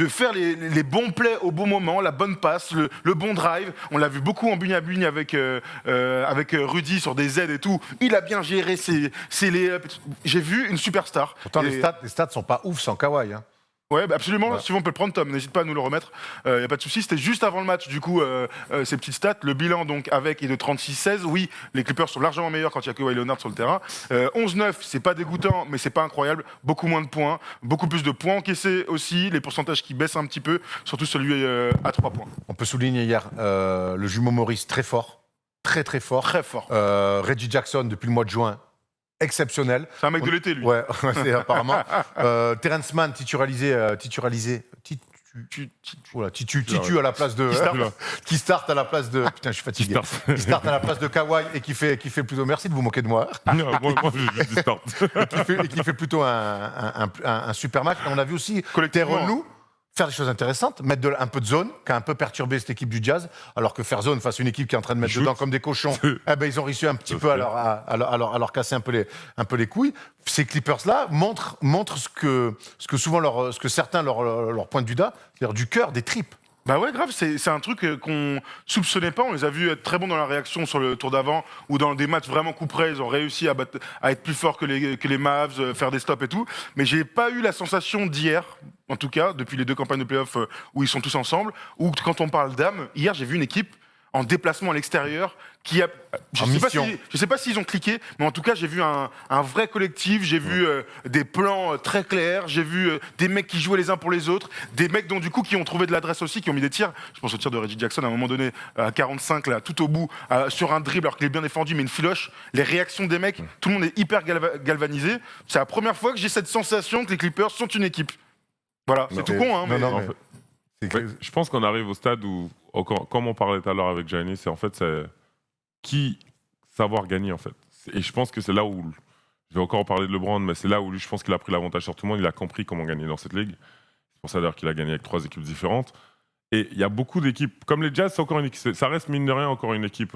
faire les bons plays au bon moment, la bonne passe, le bon drive. On l'a vu beaucoup en bugne avec Rudy sur des aides et tout. Il a bien géré ses layups. J'ai vu une superstar. Pourtant, Et- les stats sont pas ouf sans Kawhi. Hein. Ouais, bah absolument. Ouais. Si on peut le prendre, Tom, n'hésite pas à nous le remettre. Il n'y a pas de souci. C'était juste avant le match, du coup, ces petites stats. Le bilan, donc, avec est de 36-16. Oui, les Clippers sont largement meilleurs quand il y a Kawhi Leonard sur le terrain. 11-9, c'est pas dégoûtant, mais c'est pas incroyable. Beaucoup moins de points. Beaucoup plus de points encaissés aussi. Les pourcentages qui baissent un petit peu, surtout celui à 3 points. On peut souligner hier le jumeau Maurice très fort. Très, très fort. Très fort. Reggie Jackson, depuis le mois de juin, exceptionnel. C'est un mec de l'été, lui. Ouais, c'est apparemment. Terrence Mann Titu à la place de. Qui start à la place de. Putain, je suis fatigué. Qui start à la place de Kawhi et qui fait plutôt. Merci de vous moquer de moi. Non, moi, je dis start. et qui fait plutôt un super match. Et on a vu aussi Collectivement. Tyronn Lue faire des choses intéressantes, mettre un peu de zone, qui a un peu perturbé cette équipe du Jazz, alors que faire zone face à une équipe qui est en train de mettre Shoot. dedans comme des cochons, eh ben, ils ont réussi un petit peu à leur casser un peu les couilles. Ces Clippers-là montrent ce que souvent ce que certains leur pointent du doigt, c'est-à-dire du cœur, des tripes. Bah ouais, grave, c'est un truc qu'on soupçonnait pas. On les a vus être très bons dans la réaction sur le tour d'avant, ou dans des matchs vraiment coup près, ils ont réussi à être plus forts que les Mavs, faire des stops et tout. Mais j'ai pas eu la sensation d'hier, en tout cas, depuis les 2 campagnes de playoffs où ils sont tous ensemble, ou quand on parle d'âme, hier j'ai vu une équipe en déplacement à l'extérieur qui a... Je sais pas s'ils ont cliqué, mais en tout cas j'ai vu un vrai collectif, j'ai vu des plans très clairs, j'ai vu des mecs qui jouaient les uns pour les autres, des mecs dont du coup qui ont trouvé de l'adresse aussi, qui ont mis des tirs. Je pense au tir de Reggie Jackson à un moment donné à 45 là, tout au bout, sur un dribble alors qu'il est bien défendu, mais une filoche. Les réactions des mecs, tout le monde est hyper galvanisé. C'est la première fois que j'ai cette sensation que les Clippers sont une équipe. Voilà, c'est tout con, hein, mais... Non, en mais fait, c'est ouais, que- je pense qu'on arrive au stade où, comme on parlait tout à l'heure avec Giannis, c'est qui savoir gagner en fait. Et je pense que c'est là où, je vais encore parler de LeBron, mais c'est là où lui, je pense qu'il a pris l'avantage sur tout le monde, il a compris comment gagner dans cette ligue. C'est pour ça d'ailleurs qu'il a gagné avec 3 équipes différentes. Et il y a beaucoup d'équipes, comme les Jazz, c'est encore une équipe, ça reste mine de rien encore une équipe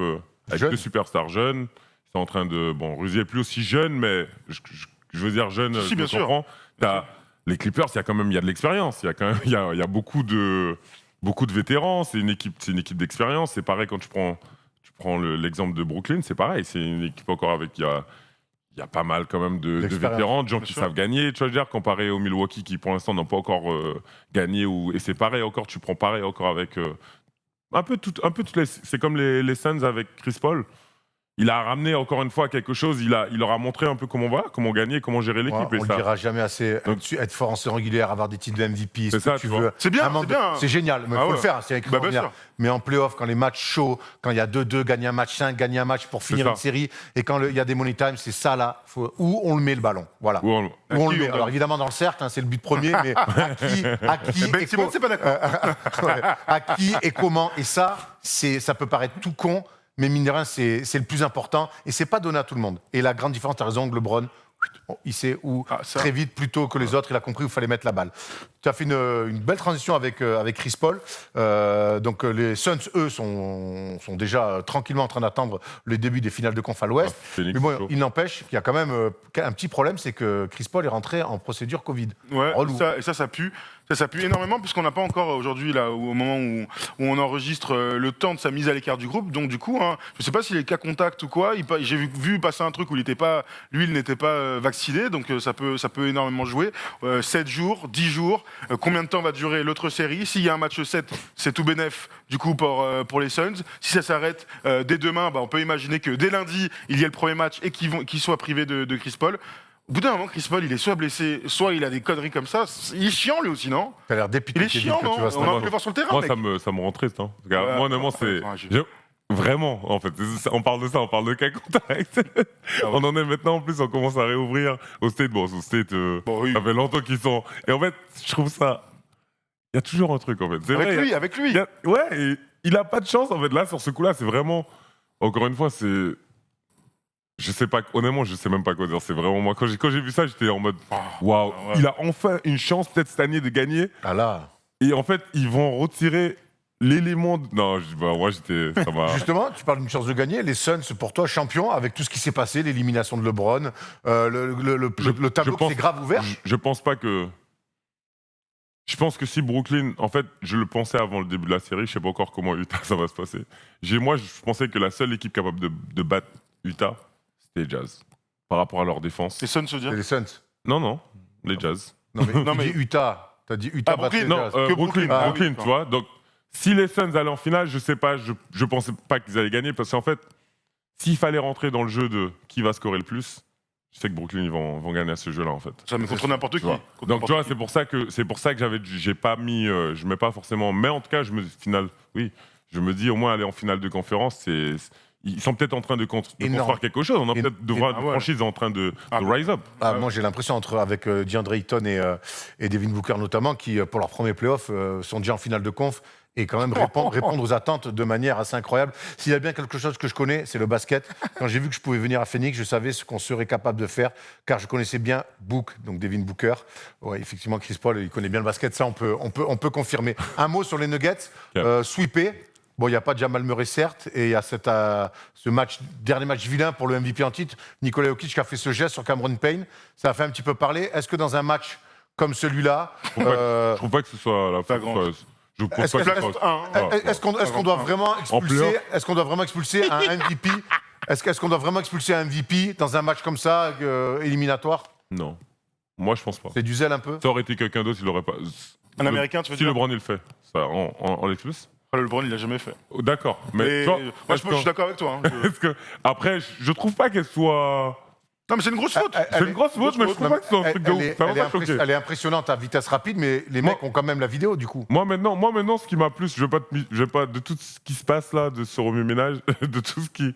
avec Jeune. 2 superstars jeunes. Ils sont en train de, bon, Rudy est plus aussi jeune, mais je veux dire jeune, Si, je bien sûr. comprends. Les Clippers, il y a de l'expérience, il y a beaucoup de vétérans, c'est une équipe d'expérience. C'est pareil quand tu prends l'exemple de Brooklyn, c'est pareil, c'est une équipe encore avec il y a pas mal quand même de D'expérience, vétérans, de gens bien qui sûr. savent gagner, tu vois, je veux dire, comparé au Milwaukee qui pour l'instant n'ont pas encore gagné, et c'est pareil encore, tu prends pareil encore avec un peu toutes c'est comme les Suns avec Chris Paul. Il a ramené encore une fois quelque chose, il leur a montré un peu comment gagner, comment gérer l'équipe. on et ne ça, le dira jamais assez. Donc- Être fort en saison régulière, avoir des titres de MVP, C'est ce ça, que tu tu vois. veux. C'est bien, Un manque c'est bien. C'est génial, mais il Ah faut ouais. le faire, c'est Bah, bien sûr. Mais en playoff, quand les matchs chauds, quand il y a 2-2, gagner un match 5, gagner un match pour finir ça. une série, et quand il y a des money time, c'est ça là, où on le met le ballon. Voilà. où on- Où on qui le met. on Alors évidemment dans le cercle, hein, c'est le but premier, mais à qui Ben et Simmons, c'est pas d'accord. ouais, à qui et comment. Et ça peut paraître tout con, mais mine de rien, c'est le plus important. Et c'est pas donné à tout le monde. Et la grande différence, tu as raison, LeBron, il sait où Ah, ça. très vite, plutôt que les autres, il a compris où il fallait mettre la balle. Tu as fait une belle transition avec Chris Paul. Donc les Suns, eux, sont déjà tranquillement en train d'attendre le début des finales de conf à l'Ouest. Phoenix, Mais bon, c'est chaud. il n'empêche qu'il y a quand même un petit problème, c'est que Chris Paul est rentré en procédure Covid. Ouais, Relou. ça pue. Ça pue énormément puisqu'on n'a pas encore aujourd'hui, là, au moment où on enregistre, le temps de sa mise à l'écart du groupe. Donc du coup, hein, je ne sais pas s'il est cas contact ou quoi. J'ai vu passer un truc où il n'était pas vacciné, donc ça peut énormément jouer. 7 jours, 10 jours. Combien de temps va durer l'autre série? S'il y a un match 7, c'est tout bénef du coup pour les Suns. Si ça s'arrête dès demain, on peut imaginer que dès lundi, il y ait le premier match et qu'ils soient privés de Chris Paul. Au bout d'un moment, Chris Paul, il est soit blessé, soit il a des conneries comme ça. Il est chiant, lui aussi, non? T'as l'air dépité. Il est chiant, non? On va le voir sur le terrain, Moi, mec. ça me rend triste. Hein. Parce que moi, honnêtement, c'est. ouais, Vraiment, en fait. On parle de ça, on parle de cas contact. On en est maintenant, en plus, on commence à réouvrir au State. Bon, au State, Bon, oui. ça fait longtemps qu'ils sont. Et en fait, je trouve ça. Il y a toujours un truc, en fait. C'est vrai, Avec lui. Ouais, et il a pas de chance, en fait. Là, sur ce coup-là, c'est vraiment. Encore une fois, c'est. Je sais pas, honnêtement, je sais même pas quoi dire. C'est vraiment moi. Quand j'ai vu ça, j'étais en mode waouh, ouais. il a enfin une chance, peut-être cette année, de gagner. Ah là. Et en fait, ils vont retirer l'élément. Non, moi, j'étais. Ça m'a. Justement, tu parles d'une chance de gagner. Les Suns, pour toi, champions, avec tout ce qui s'est passé, l'élimination de LeBron, le tableau qui s'est grave ouvert. Je pense pas que. Je pense que si Brooklyn, en fait, je le pensais avant le début de la série, je sais pas encore comment Utah ça va se passer. Moi, je pensais que la seule équipe capable de battre Utah, c'était les Jazz, par rapport à leur défense. Les Suns se dire. C'est les Suns. Non, les Jazz. Non, mais, Non, tu mais- dis Utah. T'as dit Utah. Ah, Brooklyn, battait les Non, Jazz. que Brooklyn, Brooklyn. Ah, oui, tu vois. Donc, si les Suns allaient en finale, je sais pas, je pensais pas qu'ils allaient gagner, parce qu'en fait, s'il fallait rentrer dans le jeu de qui va scorer le plus, je sais que Brooklyn ils vont gagner à ce jeu-là, en fait. Ça met contre n'importe qui. Tu vois. Contre Donc tu n'importe vois, qui. c'est pour ça que j'ai pas mis, je mets pas forcément, mais en tout cas, je me dis au moins aller en finale de conférence, ils sont peut-être en train de Énorme. construire quelque chose. On a peut-être de voir Ah une ouais. franchise en train de Ah, rise up. Ah, moi, j'ai l'impression, avec DeAndre Ayton et Devin Booker notamment, qui, pour leur premier playoff, sont déjà en finale de conf et quand même répondre aux attentes de manière assez incroyable. S'il y a bien quelque chose que je connais, c'est le basket. Quand j'ai vu que je pouvais venir à Phoenix, je savais ce qu'on serait capable de faire, car je connaissais bien Book, donc Devin Booker. Ouais, effectivement, Chris Paul, il connaît bien le basket, ça, on peut confirmer. Un mot sur les Nuggets, sweepé. Bon, il n'y a pas de Jamal Murray, certes, et il y a ce dernier match vilain pour le MVP en titre, Nikola Jokic, qui a fait ce geste sur Cameron Payne. Ça a fait un petit peu parler. Est-ce que dans un match comme celui-là... Je trouve pas que ce soit la grand. Je trouve pas que ce soit. Est-ce qu'on doit vraiment expulser un MVP? Est-ce qu'on doit vraiment expulser un MVP dans un match comme ça, éliminatoire? Non. Moi, je pense pas. C'est du zèle un peu? Ça aurait été quelqu'un d'autre, il aurait pas. Un Américain, tu veux Si dire? LeBron il le fait, ça, on l'expulse? Le LeBron, il l'a jamais fait. Oh, d'accord. Mais Mais toi, moi, je suis d'accord avec toi. hein. est-ce que après, je trouve pas qu'elle soit. Non, mais c'est une grosse faute. C'est une grosse faute, mais je trouve pas que c'est un truc de ouf. Ça m'a pas choqué. Elle est impressionnante à vitesse rapide, mais les mecs ont quand même la vidéo du coup. Moi maintenant, ce qui m'a plu, je vais pas de tout ce qui se passe là, de ce remue-ménage, de tout ce qui,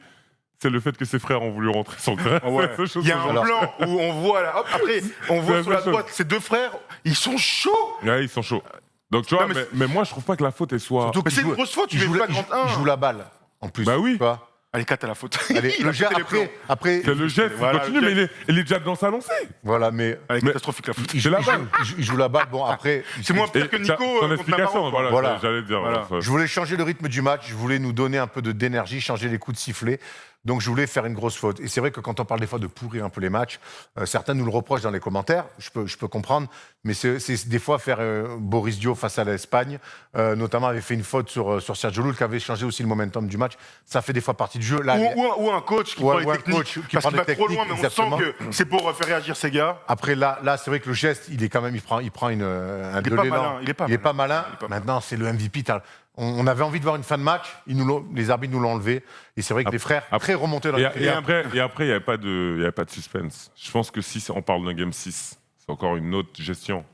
c'est le fait que ses frères ont voulu rentrer son frère. Ah ouais. C'est la seule chose Il y a que un j'en- plan où on voit là, hop, après, on voit C'est sur la la seule droite ces deux frères, ils sont chauds. Ouais, ils sont chauds. Donc tu vois, Non, mais mais moi je trouve pas que la faute elle soit. Surtout Mais qu'il c'est une joue- grosse faute, tu il fais joue la- flagrant il 1. joue la balle en plus. Bah oui. tu vois. Allez, 4 à la faute. Allez, Il le a jet pété les plombs. après, C'est le geste, Voilà, il continue, le mais il est déjà dans sa lancée. voilà, mais Allez, Mais- catastrophique la faute. il C'est la balle. joue la balle. Bon, après, C'est moins pire Et que t'as Nico ton contre explication, Navarro. voilà, Voilà. j'allais dire. Voilà. enfin, je voulais changer le rythme du match, je voulais nous donner un peu d'énergie, changer les coups de sifflet. Donc je voulais faire une grosse faute. Et c'est vrai que quand on parle des fois de pourrir un peu les matchs, certains nous le reprochent dans les commentaires, je peux comprendre, mais c'est des fois faire Boris Dio face à l'Espagne, notamment avait fait une faute sur Sergio Llull qui avait changé aussi le momentum du match. Ça fait des fois partie du jeu. Là, Ou un coach qui Ouais, prend les ou un techniques. coach qui Parce prend qu'il va les trop loin, techniques, mais on exactement. sent que c'est pour faire réagir ces gars. Après, là c'est vrai que le geste, il est quand même, il prend un Il est de pas l'élan. malin, il est pas Il est pas malin. Il est pas Maintenant, c'est le MVP. On avait envie de voir une fin de match, les arbitres nous l'ont enlevé. Et c'est vrai que les frères, très remontés dans Et, les et après, il n'y avait pas de suspense. Je pense que si on parle d'un game 6, c'est encore une autre gestion.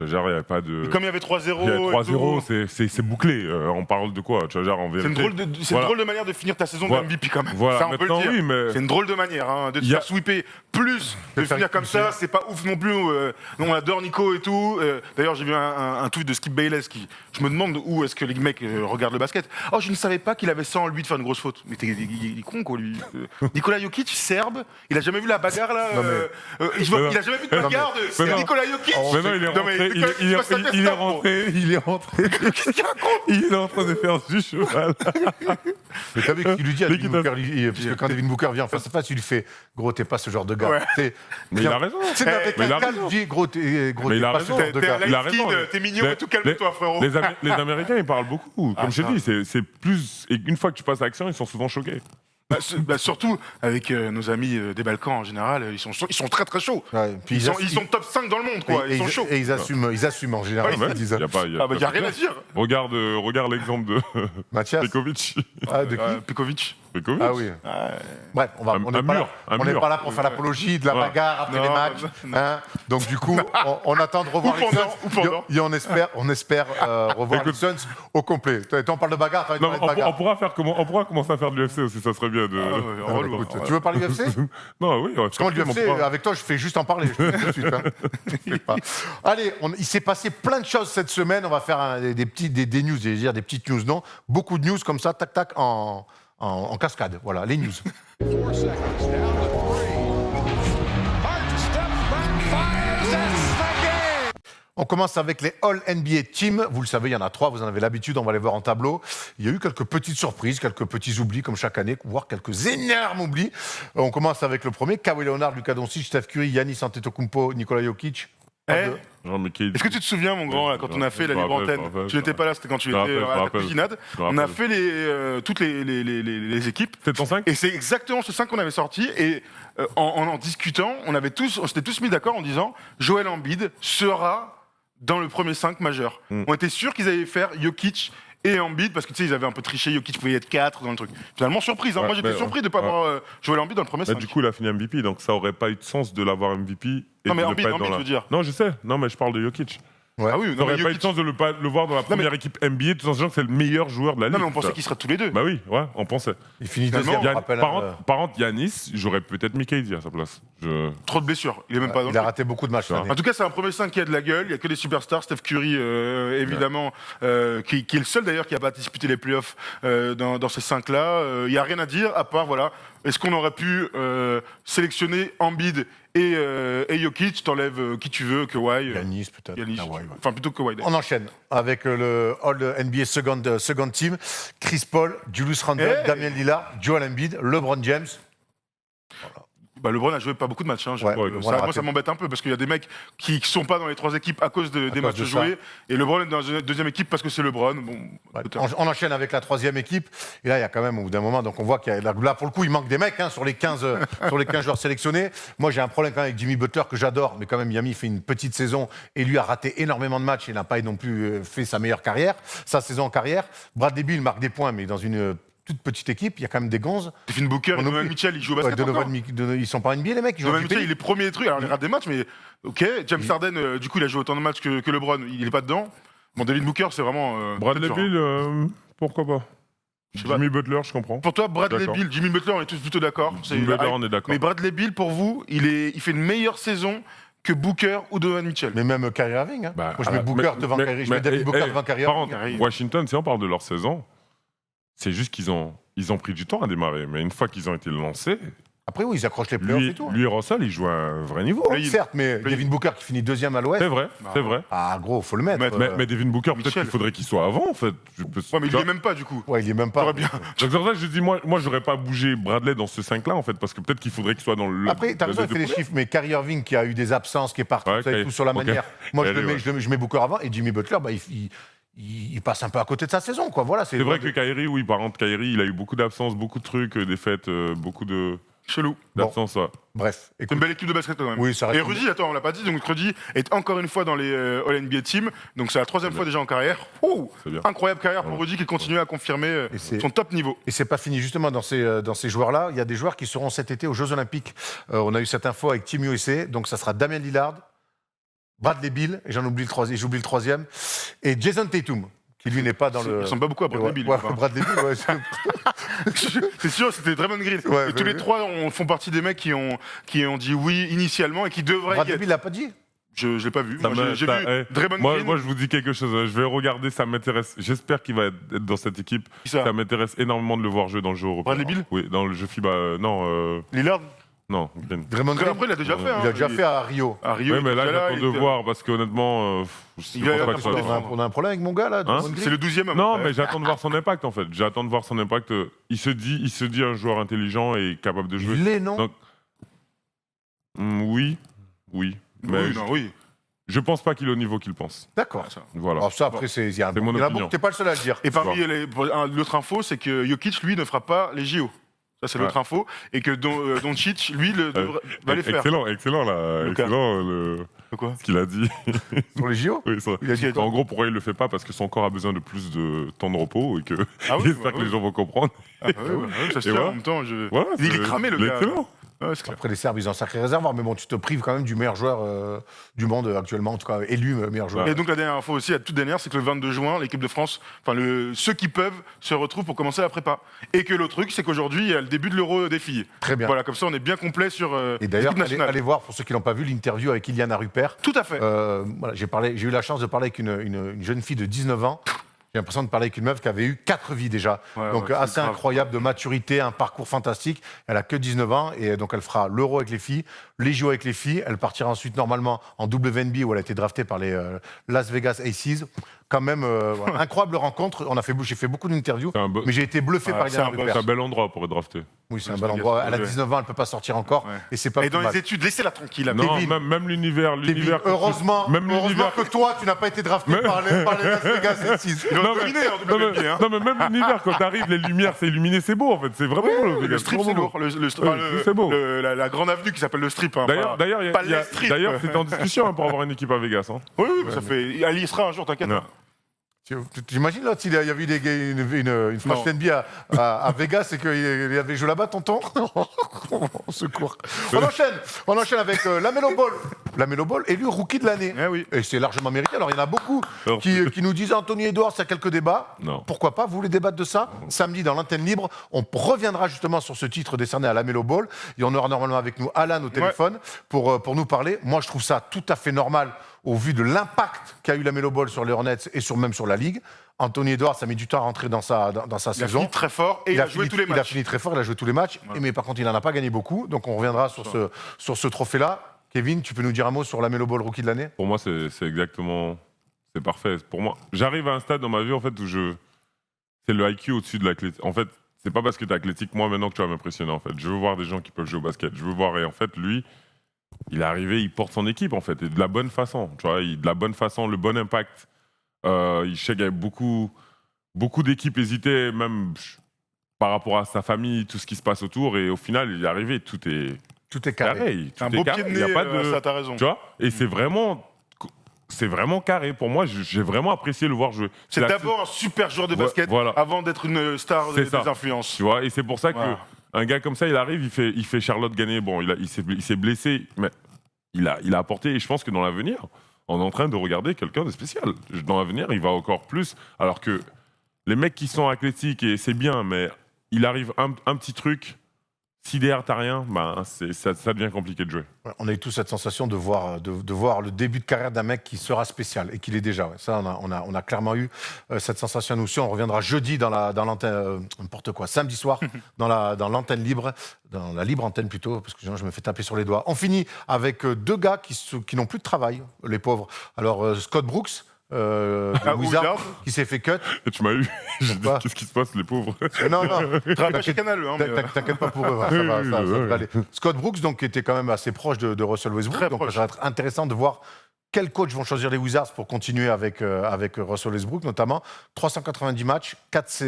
Tu vois, genre, il n'y avait pas de. Et comme il y avait 3-0. Il y a et 3-0, tout, c'est bouclé. On parle de quoi? Tu vois, genre, en c'est vérité. une drôle de manière de finir ta saison Voilà. de MVP quand même. Voilà, Ça, on peut le maintenant, dire. oui, mais- C'est une drôle de manière de te Il y a- faire sweeper. Plus de faire finir comme expulser. ça, c'est pas ouf non plus. On adore Nico et tout. D'ailleurs, j'ai vu un tweet de Skip Bayless qui. Je me demande où est-ce que les mecs regardent le basket. Oh, je ne savais pas qu'il avait ça en lui de faire une grosse faute. Mais il est con, quoi, lui. Nicolas Jokic, serbe, il a jamais vu la bagarre là. Non, Il a jamais vu de bagarre mais de non. Nicolas Jokic. Mais non, il est Non, mais rentré. Nicolas, Il c'est pas sa est tête, rentré. Il est rentré. Qu'est-ce qu'il raconte? Il est en train de faire du cheval. Mais t'as vu ce qu'il lui dit à Dès Devin qu'il Booker, parce que quand Devin Booker vient en face à face, il lui fait « Gros, t'es pas ce genre de gars. Ouais. Mais il a raison. C'est avec Mais il un a calme, raison. il dit « Gros, t'es Mais il pas a ce raison. genre de T'es gars. un Il a light skin, raison. t'es mignon et tout, calme-toi, frérot. Les Américains, ils parlent beaucoup. Comme je t'ai dit, c'est plus. Et une fois que tu passes à l'action, ils sont souvent choqués. Surtout avec nos amis des Balkans en général, ils sont très très chauds. Ouais, puis Ils sont top 5 dans le monde, quoi. Ils sont chauds. Et ils assument en général. Ouais, ils disent. Y a pas, Y a rien à dire. Regarde l'exemple de Mathias Pekovic. Ah, de qui Pekovic. Pekovic. Ah oui. Bref, on n'est pas là pour faire l'apologie de la bagarre après les matchs. Hein. Donc du coup, on attend de revoir les Suns. Et on espère revoir les Suns au complet. On parle de bagarre, Non, on pourra commencer à faire de l'UFC aussi, ça serait bien de... Tu veux parler UFC? Non, oui. Parce que l'UFC, avec toi, je fais juste en parler. Je te le dis tout de suite. Hein. Allez, il s'est passé plein de choses cette semaine. On va faire des news, des petites news, non? Beaucoup de news comme ça, tac, tac, en cascade. Voilà, les news. 4 seconds, down to 3. Hart steps back, fires, that's the game! On commence avec les All NBA Team. Vous le savez, il y en a 3, vous en avez l'habitude, on va les voir en tableau. Il y a eu quelques petites surprises, quelques petits oublis comme chaque année, voire quelques énormes oublis. On commence avec le premier, Kawhi Leonard, Luka Doncic, Steph Curry, Giannis Antetokounmpo, Nikola Jokic. Est-ce que tu te souviens, mon grand, là, quand on a fait la libre antenne, tu n'étais pas là, c'était quand tu étais à la cuisinade, on a fait toutes les équipes. C'est ton 5 Et c'est exactement ce 5 qu'on avait sorti. Et en discutant, on s'était tous mis d'accord en disant Joel Embiid sera dans le premier 5 majeur. On était sûr qu'ils allaient faire Jokic et Embiid, parce que tu sais, ils avaient un peu triché, Jokic pouvait être 4 dans le truc. Finalement, surprise. Moi, j'étais surpris de ne pas avoir Joel Embiid dans le premier 5. Du coup, il a fini MVP, donc ça aurait pas eu de sens de l'avoir MVP. Non, mais Embiid, je veux dire. Non, je sais. Non, mais je parle de Jokic. Ouais. Ah oui, Ça n'aurait pas eu de sens de le voir dans la première équipe NBA, tout en sachant que c'est le meilleur joueur de la ligue. Non, mais on pensait qu'ils seraient tous les deux. Bah oui, ouais, on pensait. Il finit deuxième, je rappelle. Par contre, Giannis, j'aurais peut-être mis KD à sa place. Trop de blessures. Il est même pas dans Il a raté beaucoup de matchs cette année. En tout cas, c'est un premier 5 qui a de la gueule. Il n'y a que des superstars. Steph Curry, évidemment, qui est le seul d'ailleurs qui n'a pas disputé les playoffs dans ces 5-là. Il n'y a rien à dire, à part, voilà, est-ce qu'on aurait pu sélectionner Embiid et Jokic, t'enlèves qui tu veux, Kawhi. Giannis peut-être. Enfin, plutôt Kawhi. On enchaîne avec le All NBA second Team. Chris Paul, Julius Randle, Damian Lillard, Joel Embiid, LeBron James. LeBron a joué pas beaucoup de matchs. Hein, moi, ça m'embête un peu parce qu'il y a des mecs qui sont pas dans les 3 équipes à cause des matchs joués. Et LeBron est dans la deuxième équipe parce que c'est LeBron. On enchaîne avec la 3e équipe. Et là, il y a quand même, au bout d'un moment, donc on voit qu'il y a, là, pour le coup, il manque des mecs sur les 15 joueurs sélectionnés. Moi, j'ai un problème quand même avec Jimmy Butler que j'adore, mais quand même, Miami fait une petite saison et lui a raté énormément de matchs et n'a pas non plus fait sa meilleure carrière, sa saison en carrière. Bradley Beal marque des points, mais dans une toute petite équipe, il y a quand même des gonzes. Devin Booker, Donovan Mitchell, ils jouent au basket ils sont pas NBA, les mecs. Donovan Mitchell, il est premier des trucs. Alors, il rate des matchs, mais ok. James Harden, du coup, il a joué autant de matchs que LeBron. Il est pas dedans. Bon, Devin Booker, c'est vraiment... Bradley Beal, pourquoi pas Jimmy Butler, je comprends. Pour toi, Bradley Beal, Jimmy Butler, on est tous plutôt d'accord. Jimmy Butler, on est d'accord. Mais Bradley Beal, pour vous, il fait une meilleure saison que Booker ou Donovan Mitchell. Mais même Kyrie Irving. Moi, je mets Booker devant Kyrie. Je mets David Booker devant Kyrie Irving. Par contre, Washington, si on parle de leur saison, c'est juste qu'ils ont pris du temps à démarrer. Mais une fois qu'ils ont été lancés... Après, oui, ils accrochent les playoffs et tout. Lui et Russell, ils jouent à un vrai niveau. Certes, mais Devin Booker qui finit 2e à l'Ouest. C'est vrai. Ah, gros, faut le mettre. Mais Devin Booker, peut-être qu'il faudrait qu'il soit avant, en fait. Ouais, mais il est même pas, du coup. Ouais, il est même pas. Bien. Donc c'est pour ça que je dis, moi, j'aurais pas bougé Bradley dans ce 5-là, en fait, parce que peut-être qu'il faudrait qu'il soit dans le... Après, t'as raison, il fait les chiffres, mais Kyrie Irving qui a eu des absences, qui est parti, tout sur la manière. Moi, je mets Booker avant, et Jimmy Butler, il passe un peu à côté de sa saison, quoi. Voilà, c'est vrai que Kyrie, oui, par contre, Kyrie, il a eu beaucoup d'absences, beaucoup de trucs, des fêtes, beaucoup de... Chelou. D'absence, Bref. C'est une belle équipe de basket quand même. Oui, ça reste. Et Rudy, attends, on l'a pas dit, donc Rudy est encore une fois dans les All NBA Team, donc c'est la 3e fois déjà en carrière. Incroyable carrière pour Rudy qui continue à confirmer son top niveau. Et c'est pas fini, justement, dans ces joueurs-là. Il y a des joueurs qui seront cet été aux Jeux Olympiques. On a eu cette info avec Team USA, donc ça sera Damian Lillard, Bradley Beal, et j'oublie le 3e, et Jason Tatum. Qui lui n'est pas dans le. Il ressemble pas beaucoup à Bradley Beal. Bradley Beal, c'est sûr, c'était Draymond Green. Et tous les 3 font partie des mecs qui ont dit oui initialement et qui devraient. Bradley Beal l'a pas dit. Je l'ai pas vu. J'ai vu Draymond Green. Moi, je vous dis quelque chose. Je vais regarder, ça m'intéresse. J'espère qu'il va être dans cette équipe. Ça m'intéresse énormément de le voir jouer dans le jeu européen. Bradley Beal. Oui, dans le jeu FIBA. Lillard. Non, Green. Draymond Green. Après, il a déjà fait. Il a déjà fait à Rio. Oui, mais là, j'attends de voir parce qu'honnêtement, on a un problème avec mon gars là. C'est le 12e. Non, mais j'attends de voir son impact en fait. J'attends de voir son impact. Il se dit un joueur intelligent et capable de jouer. Il l'est, non? Oui. Mais oui. Je pense pas qu'il est au niveau qu'il pense. D'accord. Voilà. Alors ça, après, c'est mon opinion. T'es pas le seul à le dire. Et parmi l'autre info, c'est que Jokic, lui, ne fera pas les JO. ça c'est l'autre info, et que Doncic, lui, va les faire. Excellent là, Lucas. excellent Quoi ce qu'il a dit. Sur les JO Oui, ça. Il a dit quoi En gros, pourquoi il le fait pas? Parce que son corps a besoin de plus de temps de repos et que Ah oui, j'espère bah que oui. les gens vont comprendre. Ah, bah oui, ça se Et tient voilà. en même temps. Voilà, Il est cramé le gars. excellent. Ouais, c'est clair. Après, les Serbes, ils ont un sacré réservoir, mais bon, tu te prives quand même du meilleur joueur du monde actuellement, en tout cas élu meilleur joueur. Et donc la dernière info aussi, la toute dernière, c'est que le 22 juin, l'équipe de France, ceux qui peuvent, se retrouvent pour commencer la prépa. Et que l'autre truc, c'est qu'aujourd'hui, il y a le début de l'Euro des filles. Très bien. Voilà, comme ça, on est bien complet sur Et d'ailleurs, l'équipe nationale. allez voir, pour ceux qui l'ont pas vu, l'interview avec Iliana Rupert. Tout à fait. Voilà, j'ai eu la chance de parler avec une jeune fille de 19 ans. J'ai l'impression de parler avec une meuf qui avait eu 4 vies déjà. Ouais, Donc ouais, c'est assez grave. incroyable de maturité, un parcours fantastique. Elle a que 19 ans et donc elle fera l'Euro avec les filles, les JO avec les filles. Elle partira ensuite normalement en WNB où elle a été draftée par les Las Vegas Aces. Quand même, voilà. Incroyable rencontre. J'ai fait beaucoup d'interviews, C'est un beau- mais j'ai été bluffé Ouais, par c'est Iliana un bon- C'est Rupert. un bel endroit pour être drafté. Oui, c'est un Las bel Vegas, endroit. Elle a ouais. 19 ans, elle ne peut pas sortir encore. Ouais. Et c'est pas Et plus dans mal. les études, laissez-la tranquille. Non, Kevin. même l'univers. Kevin, heureusement que toi, tu n'as pas été drafté Mais- par les Las Vegas Aces. Ils ont Non, dominé en Non, WNBA, hein. non, mais même l'univers, quand t'arrives, les lumières, c'est illuminé, c'est beau en fait. C'est vraiment beau, Le Vegas, strip, vraiment c'est beau. lourd. C'est beau. La grande avenue qui s'appelle le strip. Hein, D'ailleurs, pas les strips. d'ailleurs, c'était en discussion hein, pour avoir une équipe à Vegas. Hein. Oui, ça fait. Elle y sera un jour, t'inquiète. Non. J'imagine là, s'il y avait eu une franchise NBA à Vegas et qu'il avait joué là-bas, tonton. Au secours. On enchaîne avec Lamelo Ball. Lamelo Ball élu rookie de l'année. Eh oui. Et c'est largement mérité. Alors il y en a beaucoup Alors, qui nous disent Anthony Edwards, il y a quelques débats. Non. Pourquoi pas? Vous voulez débattre de ça? Samedi dans l'antenne libre, on reviendra justement sur ce titre décerné à Lamelo Ball. Et on aura normalement avec nous Alan au téléphone pour nous parler. Moi, je trouve ça tout à fait normal au vu de l'impact qu'a eu Lamelo Ball sur les Hornets et même sur la Ligue. Anthony Edwards, ça a mis du temps à rentrer dans sa Il a saison. fini très fort et il a joué tous les Il a matchs. fini très fort, il a joué tous les matchs, mais par contre, il n'en a pas gagné beaucoup. Donc, on reviendra sur ce trophée-là. Kevin, tu peux nous dire un mot sur Lamelo Ball, rookie de l'année? Pour moi, c'est exactement. C'est parfait. Pour moi, j'arrive à un stade dans ma vie en fait où c'est le IQ au-dessus de l'athlétique. En fait, c'est pas parce que t'es athlétique, moi, maintenant que tu vas m'impressionner. En fait, je veux voir des gens qui peuvent jouer au basket. Je veux voir. Et en fait, lui, il est arrivé, il porte son équipe en fait, et de la bonne façon. Tu vois, de la bonne façon, le bon impact. Je sais qu'il y avait beaucoup d'équipes hésitaient, même par rapport à sa famille, tout ce qui se passe autour. Et au final, il est arrivé, tout est Tout est carré. carré. Un Tout est beau carré. pied de Il y a nez, pas de. ça, t'as raison. Tu vois. Et c'est vraiment carré. Pour moi, j'ai vraiment apprécié le voir jouer. C'est la- d'abord un super joueur de Ouais, basket voilà. avant d'être une star C'est des ça. influences. Tu vois, et c'est pour ça que Voilà. un gars comme ça, il arrive, il fait Charlotte gagner. Bon, il s'est blessé, mais il a apporté. Et je pense que dans l'avenir, on est en train de regarder quelqu'un de spécial. Dans l'avenir, il va encore plus. Alors que les mecs qui sont athlétiques, et c'est bien, mais il arrive un petit truc. Si derrière t'as rien, ben ça devient compliqué de jouer. Ouais, on a eu tous cette sensation de voir le début de carrière d'un mec qui sera spécial et qu'il est déjà. Ouais. Ça, on a clairement eu cette sensation nous aussi. On reviendra jeudi dans l'antenne, n'importe quoi, samedi soir, dans l'antenne libre, dans la libre antenne plutôt, parce que sinon je me fais taper sur les doigts. On finit avec deux gars qui n'ont plus de travail, les pauvres. Alors Scott Brooks. Du Wizard, Wizard. qui s'est fait cut. Et tu m'as eu. J'ai dit, Pourquoi qu'est-ce qui se passe, les pauvres? Non, Travaille pas chez Canal, hein, mais, T'inquiète pas pour eux, ça va, Oui, ça oui, devrait oui. aller. Scott Brooks, donc, qui était quand même assez proche de Russell Westbrook, Très donc proche. ça va être intéressant de voir quels coachs vont choisir les Wizards pour continuer avec Russell Westbrook, notamment 390 matchs,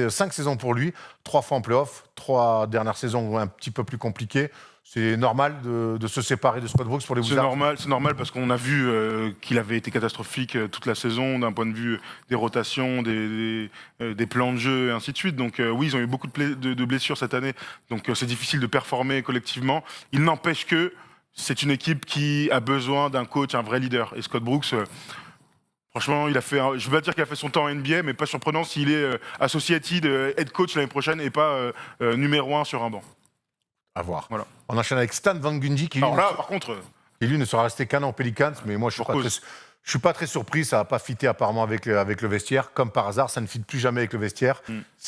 5 saisons pour lui, 3 fois en playoff, 3 dernières saisons un petit peu plus compliquées. C'est normal de se séparer de Scott Brooks pour les c'est Wizards. normal parce qu'on a vu qu'il avait été catastrophique toute la saison d'un point de vue des rotations, des plans de jeu et ainsi de suite. Donc oui, ils ont eu beaucoup de blessures cette année, donc c'est difficile de performer collectivement. Il n'empêche que c'est une équipe qui a besoin d'un coach, un vrai leader. Et Scott Brooks, franchement, je ne veux pas dire qu'il a fait son temps en NBA, mais pas surprenant s'il est associated head coach l'année prochaine et pas numéro 1 sur un banc. À voir. Voilà. On enchaîne avec Stan Van Gundy, qui lui, Alors là, par contre, ne sera resté qu'un an aux Pelicans, mais moi je ne suis pas très surpris, ça n'a pas fité apparemment avec le vestiaire. Comme par hasard, ça ne fit plus jamais avec le vestiaire.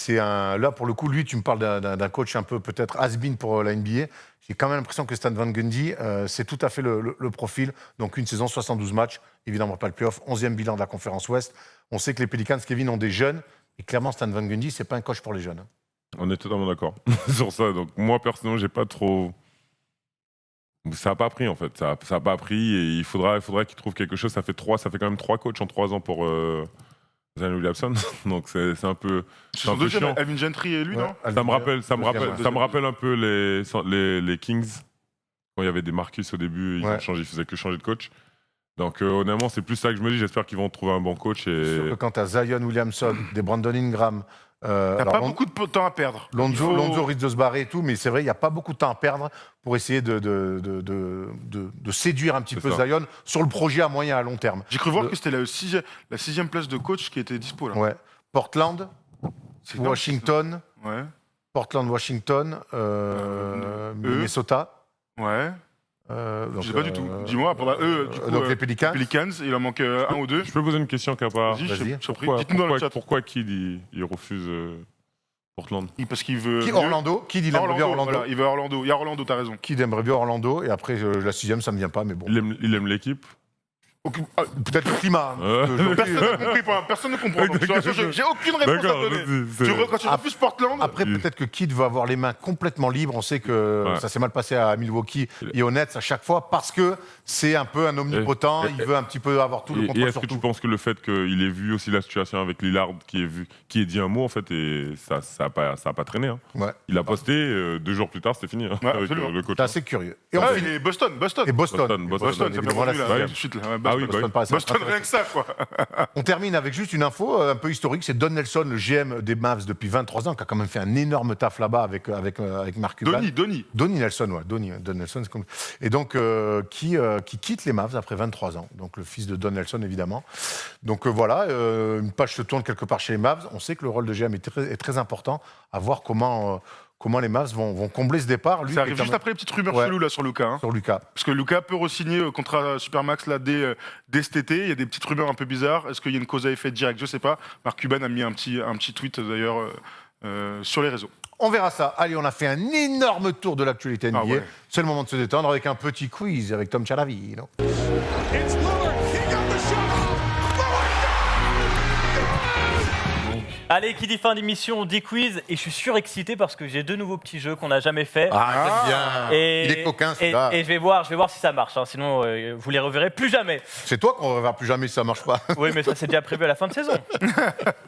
Là, pour le coup, lui, tu me parles d'un coach un peu peut-être has-been pour la NBA. J'ai quand même l'impression que Stan Van Gundy, c'est tout à fait le profil. Donc une saison, 72 matchs, évidemment pas le playoff, 11e bilan de la conférence Ouest. On sait que les Pelicans, Kevin, ont des jeunes. Et clairement, Stan Van Gundy, c'est pas un coach pour les jeunes. On est totalement d'accord sur ça. Donc moi personnellement, j'ai pas trop. Ça n'a pas pris en fait. Ça a pas pris et il faudra qu'il trouve quelque chose. Ça fait quand même 3 coachs en 3 ans pour Zion Williamson. Donc c'est un peu. C'est C'est un son peu deuxième, chiant. Alvin Gentry et lui, non Ça me rappelle deuxième. un peu les Kings. Quand il y avait des Marcus au début, Ouais. ils faisaient que changer de coach. Donc honnêtement, c'est plus ça que je me dis. J'espère qu'ils vont trouver un bon coach. Sauf Et que quand tu as Zion Williamson, des Brandon Ingram, T'as alors pas beaucoup de temps à perdre. Lonzo, Il faut- Lonzo risque de se barrer et tout, mais c'est vrai, il n'y a pas beaucoup de temps à perdre pour essayer de séduire un petit C'est peu ça. Zion sur le projet à moyen et à long terme. J'ai cru voir Le- que c'était la sixième place de coach qui était dispo là. Ouais. Portland, C'est dingue. Washington, Ouais. Portland, Washington, Minnesota. Ouais. Donc, Je sais pas du tout. Dis-moi, pendant eux, du coup, donc les Pelicans. Pelicans, il en manque un ou deux. je peux poser une question, Kappa. Vas-y, je Vas-y. suis surpris. Pourquoi, Dites-nous dans le chat. pourquoi Kid il refuse Portland? Parce qu'il veut. Qui mieux. Orlando, qui dit aimerait bien Orlando. Voilà, il veut Orlando. Il y a Orlando, t'as raison. Qui aimerait bien Orlando, et après la sixième, ça me vient pas, mais bon. Il aime l'équipe. Peut-être le climat. hein, Ouais. parce que Personne n'a compris, personne ne comprend. Donc, j'ai aucune réponse à D'accord, donner. vas-y, Quand tu refuses Portland, Après, peut-être que Kidd va avoir les mains complètement libres. On sait que Ouais. ça s'est mal passé à Milwaukee et aux Nets à chaque fois parce que c'est un peu un omnipotent. Il veut un petit peu avoir tout le Et contrôle est-ce sur que tu tout. penses que le fait qu'il ait vu aussi la situation avec Lillard, qui ait dit un mot, en fait, et ça a pas traîné. Hein. Ouais. Il a posté, 2 jours plus tard, c'était fini hein, Ouais, avec absolument. le coach. C'est assez curieux. Et on Ah, finit- et Boston. et Boston. Boston, Boston, ça fait évidemment, la beaucoup, là, sixième. tout de suite. Là, Ah oui, Boston. bah paraissait Boston, intéressant. rien que ça, quoi. On termine avec juste une info un peu historique. C'est Don Nelson, le GM des Mavs depuis 23 ans, qui a quand même fait un énorme taf là-bas avec Mark Cuban. Donny. Nelson, ouais. Don Nelson, c'est comme... Et donc, qui quitte les Mavs après 23 ans. Donc, le fils de Don Nelson, évidemment. Donc, voilà, une page se tourne quelque part chez les Mavs. On sait que le rôle de GM est très important. À voir comment les Mavs vont combler ce départ. Lui, Ça qui arrive est quand juste même- après les petites rumeurs Ouais. cheloues là sur Luka. Hein. sur Lucas. Parce que Luka peut re-signer contrat Supermax là, dès cet été. Il y a des petites rumeurs un peu bizarres. Est-ce qu'il y a une cause à effet direct? Je sais pas. Mark Cuban a mis un petit tweet d'ailleurs sur les réseaux. On verra ça. Allez, on a fait un énorme tour de l'actualité NBA. Ah ouais. C'est le moment de se détendre avec un petit quiz avec Tom Chalavino. It's Lillard. He got the shot. Allez, qui dit fin d'émission, dit quiz, et je suis surexcité parce que j'ai 2 nouveaux petits jeux qu'on n'a jamais fait. Ah, j'aime bien. Et, Il est coquin, et, celui-là. et je vais voir si ça marche, hein, sinon vous les reverrez plus jamais. C'est toi qu'on ne reverra plus jamais si ça marche pas. Oui, mais ça c'est déjà prévu à la fin de saison.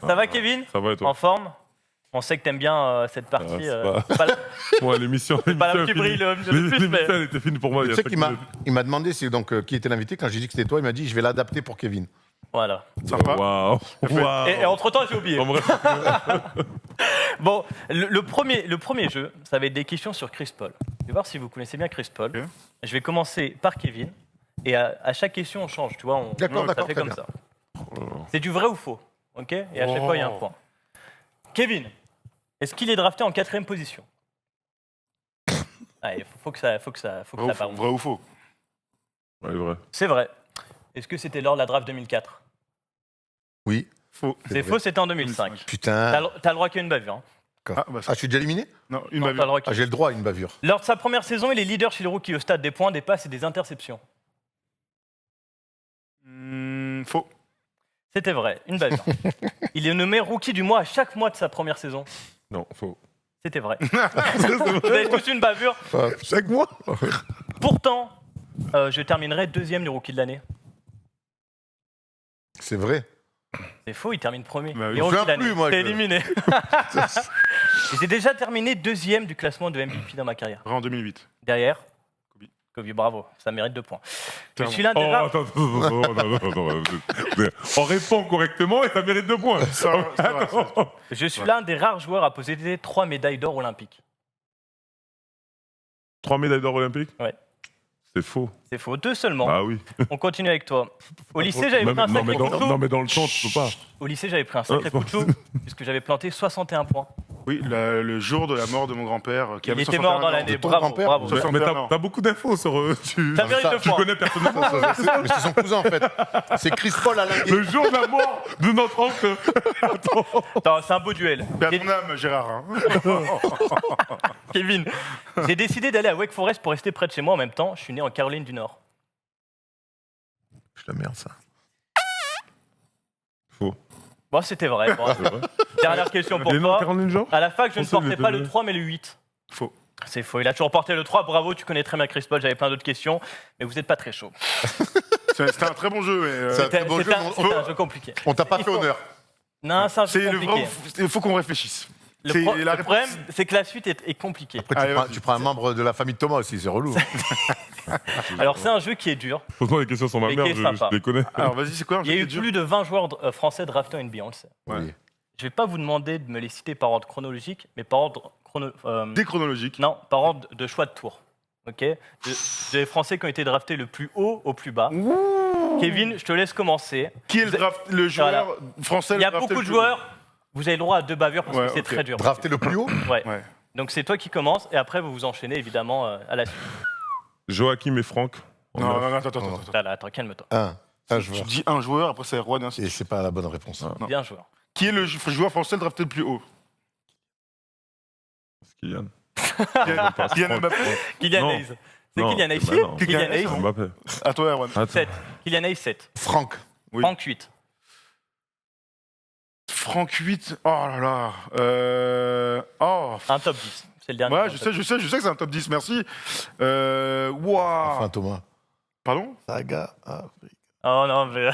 Ça va, Kevin? Ça va et toi? En forme? On sait que t'aimes bien cette partie. c'est pas la- Moi, l'émission. pas l'homme qui brille le plus, L'émission, mais- elle était finie pour moi. Tu Il y a sais 5 qu'il minutes. il m'a demandé qui était l'invité. Quand j'ai dit que c'était toi, il m'a dit je vais l'adapter pour Kevin. Voilà. Sympa. Waouh! Waouh. Et entre-temps, j'ai oublié. En vrai, Bon, le premier jeu, ça va être des questions sur Chris Paul. Je vais voir si vous connaissez bien Chris Paul. Ok. Je vais commencer par Kevin. Et à chaque question, on change, tu vois. D'accord, ça d'accord, fait très comme bien. ça. C'est du vrai ou faux, ok? Et à chaque fois, il y a un point. Kevin, est-ce qu'il est drafté en 4e position? Il faut que ça parle. Vrai ou faux? ouais, vrai. C'est vrai. Est-ce que c'était lors de la draft 2004? Oui. Faux. C'est faux, c'était en 2005. T'as Putain. le droit qu'à une bavure. Hein. Ah, bah, Ah, je suis déjà éliminé? non, une Non, t'as le bavure. droit qu'à- Ah, j'ai le droit à une bavure. Lors de sa première saison, il est leader chez les rookies au stade des points, des passes et des interceptions. Faux. C'était vrai, une bavure. Il est nommé rookie du mois à chaque mois de sa première saison. Non, faux. C'était vrai. Vous avez tous une bavure. Chaque mois. Pourtant, je terminerai 2e du rookie de l'année. C'est vrai. C'est faux, il termine premier. Bah oui. Et Je me rookie souviens de l'année. plus, moi, T'es je- éliminé. J'ai déjà terminé 2e du classement de MVP dans ma carrière. Vrai en 2008. Derrière, Kobe. Kobe, bravo, ça mérite 2 points. Je Clairement. suis l'un des Oh, rares. attends. On répond correctement et ça mérite 2 points. Ça va, ça va, ça va. Je suis l'un des rares joueurs à posséder 3 médailles d'or olympiques. 3 médailles d'or olympiques? Ouais. C'est faux. C'est faux, 2 seulement. Ah oui. On continue avec toi. Au lycée, j'avais Non, pris un mais sacré coup de chou. non, mais dans le temps, tu peux pas. Au lycée, j'avais pris un sacré coup de chou, puisque j'avais planté 61 points. Oui, le jour de la mort de mon grand-père. Qui Il avait était mort 61 dans ans. l'année. ton Bravo, grand-père, bravo. Ça, Mais 61 t'as ans. t'as beaucoup d'infos sur eux. Tu Ça mérite ça, 2 tu points. connais personnellement. Mais c'est son cousin en fait. C'est Chris Paul à Le l'Inguet. jour de la mort de notre oncle. Attends, c'est un beau duel. Paix à ton âme, Gérard. Hein. Kevin, j'ai décidé d'aller à Wake Forest pour rester près de chez moi en même temps. Je suis né en Caroline du Nord. Je la merde, ça. Faux. Bon, c'était vrai. Bon, C'est vrai. dernière question pour Et non, toi. Caroline Jean? À la fac, je ne Pensez, il portais était pas vrai. le 3, mais le 8. Faux. C'est faux. Il a toujours porté le 3. Bravo, tu connais très bien Chris Paul. J'avais plein d'autres questions, mais vous n'êtes pas très chaud. C'était un très bon jeu. Mais, Ça- Très beau C'était jeu, un, mais c'était un jeu compliqué. On t'a pas fait honneur. Non, c'est un jeu C'est le compliqué. il faut qu'on réfléchisse. Le, c'est pro- la le réponse. problème, c'est que la suite est compliquée. Après, Allez, tu vas-y. prends un membre de la famille de Thomas aussi, c'est relou. Alors, c'est un jeu qui est dur. Franchement, les questions sur ma Mais mère, qui est je sympa. les connais. Alors vas-y, c'est quoi un Il y a jeu qui eu est dur plus de 20 joueurs français draftés en NBA, on le sait. Ouais. Oui. Je vais pas vous demander de me les citer par ordre chronologique, mais par ordre Déchronologique. non, par ordre de choix de tour. Ok. Des Français qui ont été draftés le plus haut au plus bas. Kevin, je te laisse commencer. Qui est le joueur français Il y a le drafté beaucoup le de plus joueurs. Vous avez le droit à 2 bavures parce Ouais, que c'est ok. très dur. Drafté le plus haut Ouais. Ouais. Donc c'est toi qui commence et après vous vous enchaînez évidemment à la suite. Joachim et Franck. en Non, neuf. non, attends. Là, attends, calme-toi. Un Tu joueur. dis un joueur, après c'est Erwan et ainsi de Et suite. c'est pas la bonne réponse. Ah. Non. Bien joueur. Qui est le joueur français le drafté le plus haut C'est Kylian. Kylian Mbappé. Kylian Non. Hayes. C'est Non, Kylian Hayes. bah non. Kylian Hayes, Mbappé. À toi, Erwan. Attends. 7. Kylian Hayes, 7. Franck. Oui. Franck, 8. Franck 8. Oh là là. Oh. Un top 10. C'est le dernier. Ouais, je sais que c'est un top 10, merci. Waouh. Enfin, Thomas. Pardon Saga. Oh non, mais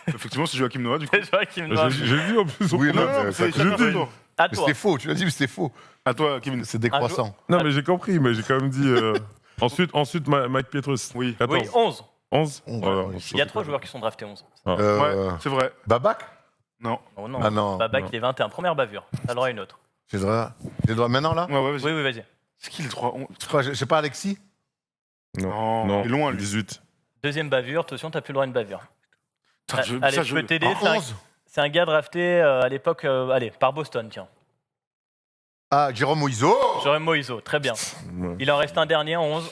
Effectivement, c'est Joachim Noah, du coup. c'est Joachim Noah. J'ai vu en plus. Oui, Non, non, non, mais c'est ça- chacun je son dis. tour. À mais toi. c'était faux, tu l'as dit, mais c'était faux. À toi, Kevin. C'est décroissant. Non, mais j'ai compris, mais j'ai quand même dit. Ensuite, Mike Pietrus. Oui. 14. Oui, 11. 11. On Voilà. va- Il y a 3 joueurs qui sont draftés 11. Ouais, c'est vrai. Babac Non. Oh non. Ah non. Babac, non. il est 21. Première bavure. T'as le droit à une autre. J'ai le droit maintenant, là Ouais, ouais, vas-y. Oui, oui, vas-y. C'est qui le 3 Je sais pas, Alexis Non, Non, il est loin, lui. 18. Deuxième bavure. Attention, t'as plus le droit à une bavure. Putain, Allez, ça, je peux t'aider. En 11 C'est un gars drafté à l'époque, par Boston, tiens. Ah, Jérôme Moïseau Jérôme Moïseau, très bien. Ouais. Il en reste un dernier, 11.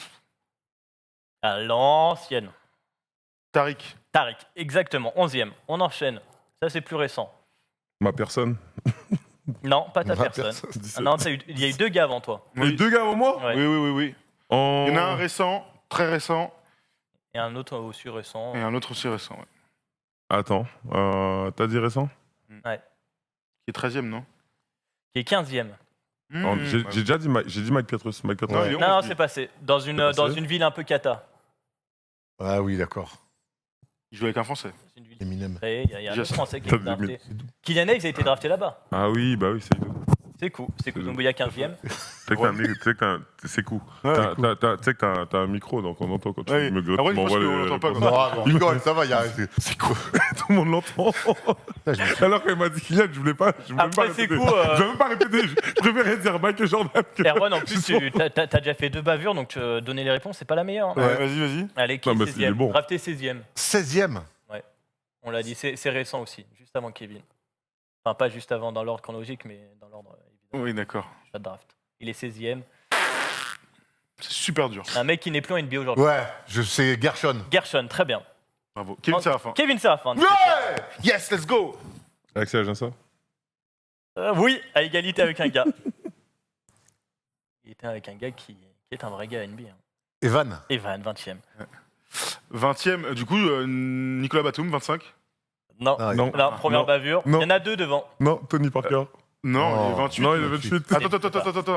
À l'ancienne. Tariq. Tariq, exactement, 11e. On enchaîne. Ça, c'est plus récent. Ma personne. Non, pas ta Ma personne. personne. 17. Ah non, il y a eu 2 gars avant toi. Il y a eu 2 gars avant moi Ouais. Oui. En... Il y en a un récent, très récent, Et un autre aussi récent. et un autre aussi récent, ouais. Attends, t'as dit récent Qui est 13e, non Qui est 15e. J'ai déjà dit Mike Pietrus. Mike Pietrus. Non, il est Non, non, 11, c'est passé. Dans une, passé. dans une ville un peu cata. Ah oui, d'accord. Il joue avec un Français. C'est une ville Eminem. créée. Il y a un Déjà, autre Français qui t'as est drafté. C'est doux. Kylian Hayes a été drafté là-bas. Ah oui, bah oui, c'est Idou. C'est cool. C'est cool. Doumbouya 15e. Tu sais que c'est cool. Ouais, Tu sais que t'as un micro, donc on entend quand tu Ouais. me Ah ouais, tu m'envoies parce qu'on l'entend pas, réponses. quoi. Non, on rigole, ça va, il y a. C'est cool. Tout le monde l'entend. Alors qu'elle m'a dit Kylian, je voulais pas. Je voulais Après, pas c'est répéter. cool, Je vais même pas répéter. Je préférais dire Mike Jordan. que- Erwan, en plus, t'as déjà fait 2 bavures, donc donner les réponses, c'est pas la meilleure. hein. Ouais, vas-y. Allez, qui Non, est mais il est 16e bon. Drafté 16e. 16e. On l'a dit, c'est récent aussi, juste avant Kevin. Enfin, pas juste avant dans l'ordre chronologique, mais dans l'ordre évidemment, Oui, d'accord. pas de draft. Il est 16e. C'est super dur. Un mec qui n'est plus en NBA aujourd'hui. Ouais, je sais, Gershon. Gershon, très bien. Bravo. Kevin Séraphin. Kevin Séraphin. Ouais Yes, let's go. Alexis Aginsa. Oui, à égalité avec un gars. Il était avec un gars qui est un vrai gars à NBA. hein. Evan. Evan, 20e. 20e, du coup, Nicolas Batum, 25. Non, Ah, Non. non, première Non. bavure. Non. Il y en a 2 devant. Non, Tony Parker. Non, Oh. il est 28. Non, il est 28.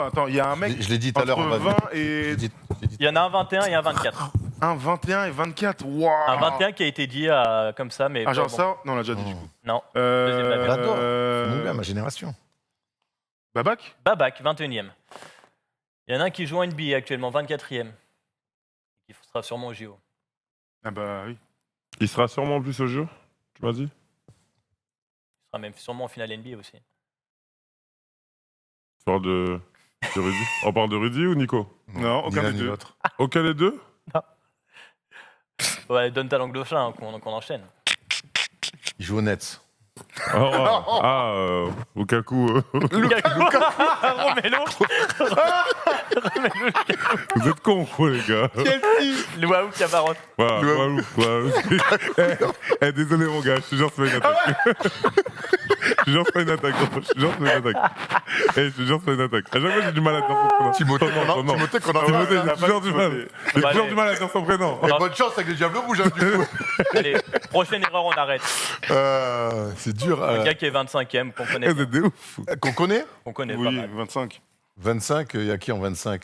Attends, il y a un mec Je l'ai dit tout à l'heure. entre on va 20 dire. et... J'ai dit- Il y en a un 21 et un 24. Un 21 et 24, waouh. Un 21 qui a été dit comme ça, mais. Ah, genre bon. ça Non, on l'a déjà dit, du coup. Non. Deuxième bavure. J'adore. C'est mon gars, ma génération. Babac Babac, 21e. Il y en a un qui joue en NBA actuellement, 24e. Qui sera sûrement au JO. Ah bah oui. Il sera sûrement en plus au jeu, tu m'as dit. Il sera même sûrement en finale NBA aussi. Tu parles de Rudy. On parle de Rudy ou Nico Non, Ni aucun l'un des ni deux. l'autre. Aucun des deux Ouais, donne ta langue de chat, hein, qu'on enchaîne. Il joue au Nets. Lukaku. Romelo Vous êtes cons, quoi, les gars. Luau Cabaron. Désolé, mon gars, je te jure, c'est pas une attaque. Je te jure, c'est pas une attaque. Je te jure, c'est pas une attaque. Je te jure, c'est pas une attaque. À chaque fois, j'ai du mal à dire son prénom. Timothée qu'on a- Timothée qu'on a- Timothée, Ah, j'ai toujours du mal. J'ai Bah, toujours allez. du mal à dire son prénom. Et bonne chance avec les Diables Rouges, hein, du coup. Allez, prochaine erreur, on arrête. C'est dur. Un gars qui est 25e, qu'on connaît, Vous êtes des ouf. Qu'on connaît qu'on connaît pas Oui, mal. 25. 25, il y a qui en 25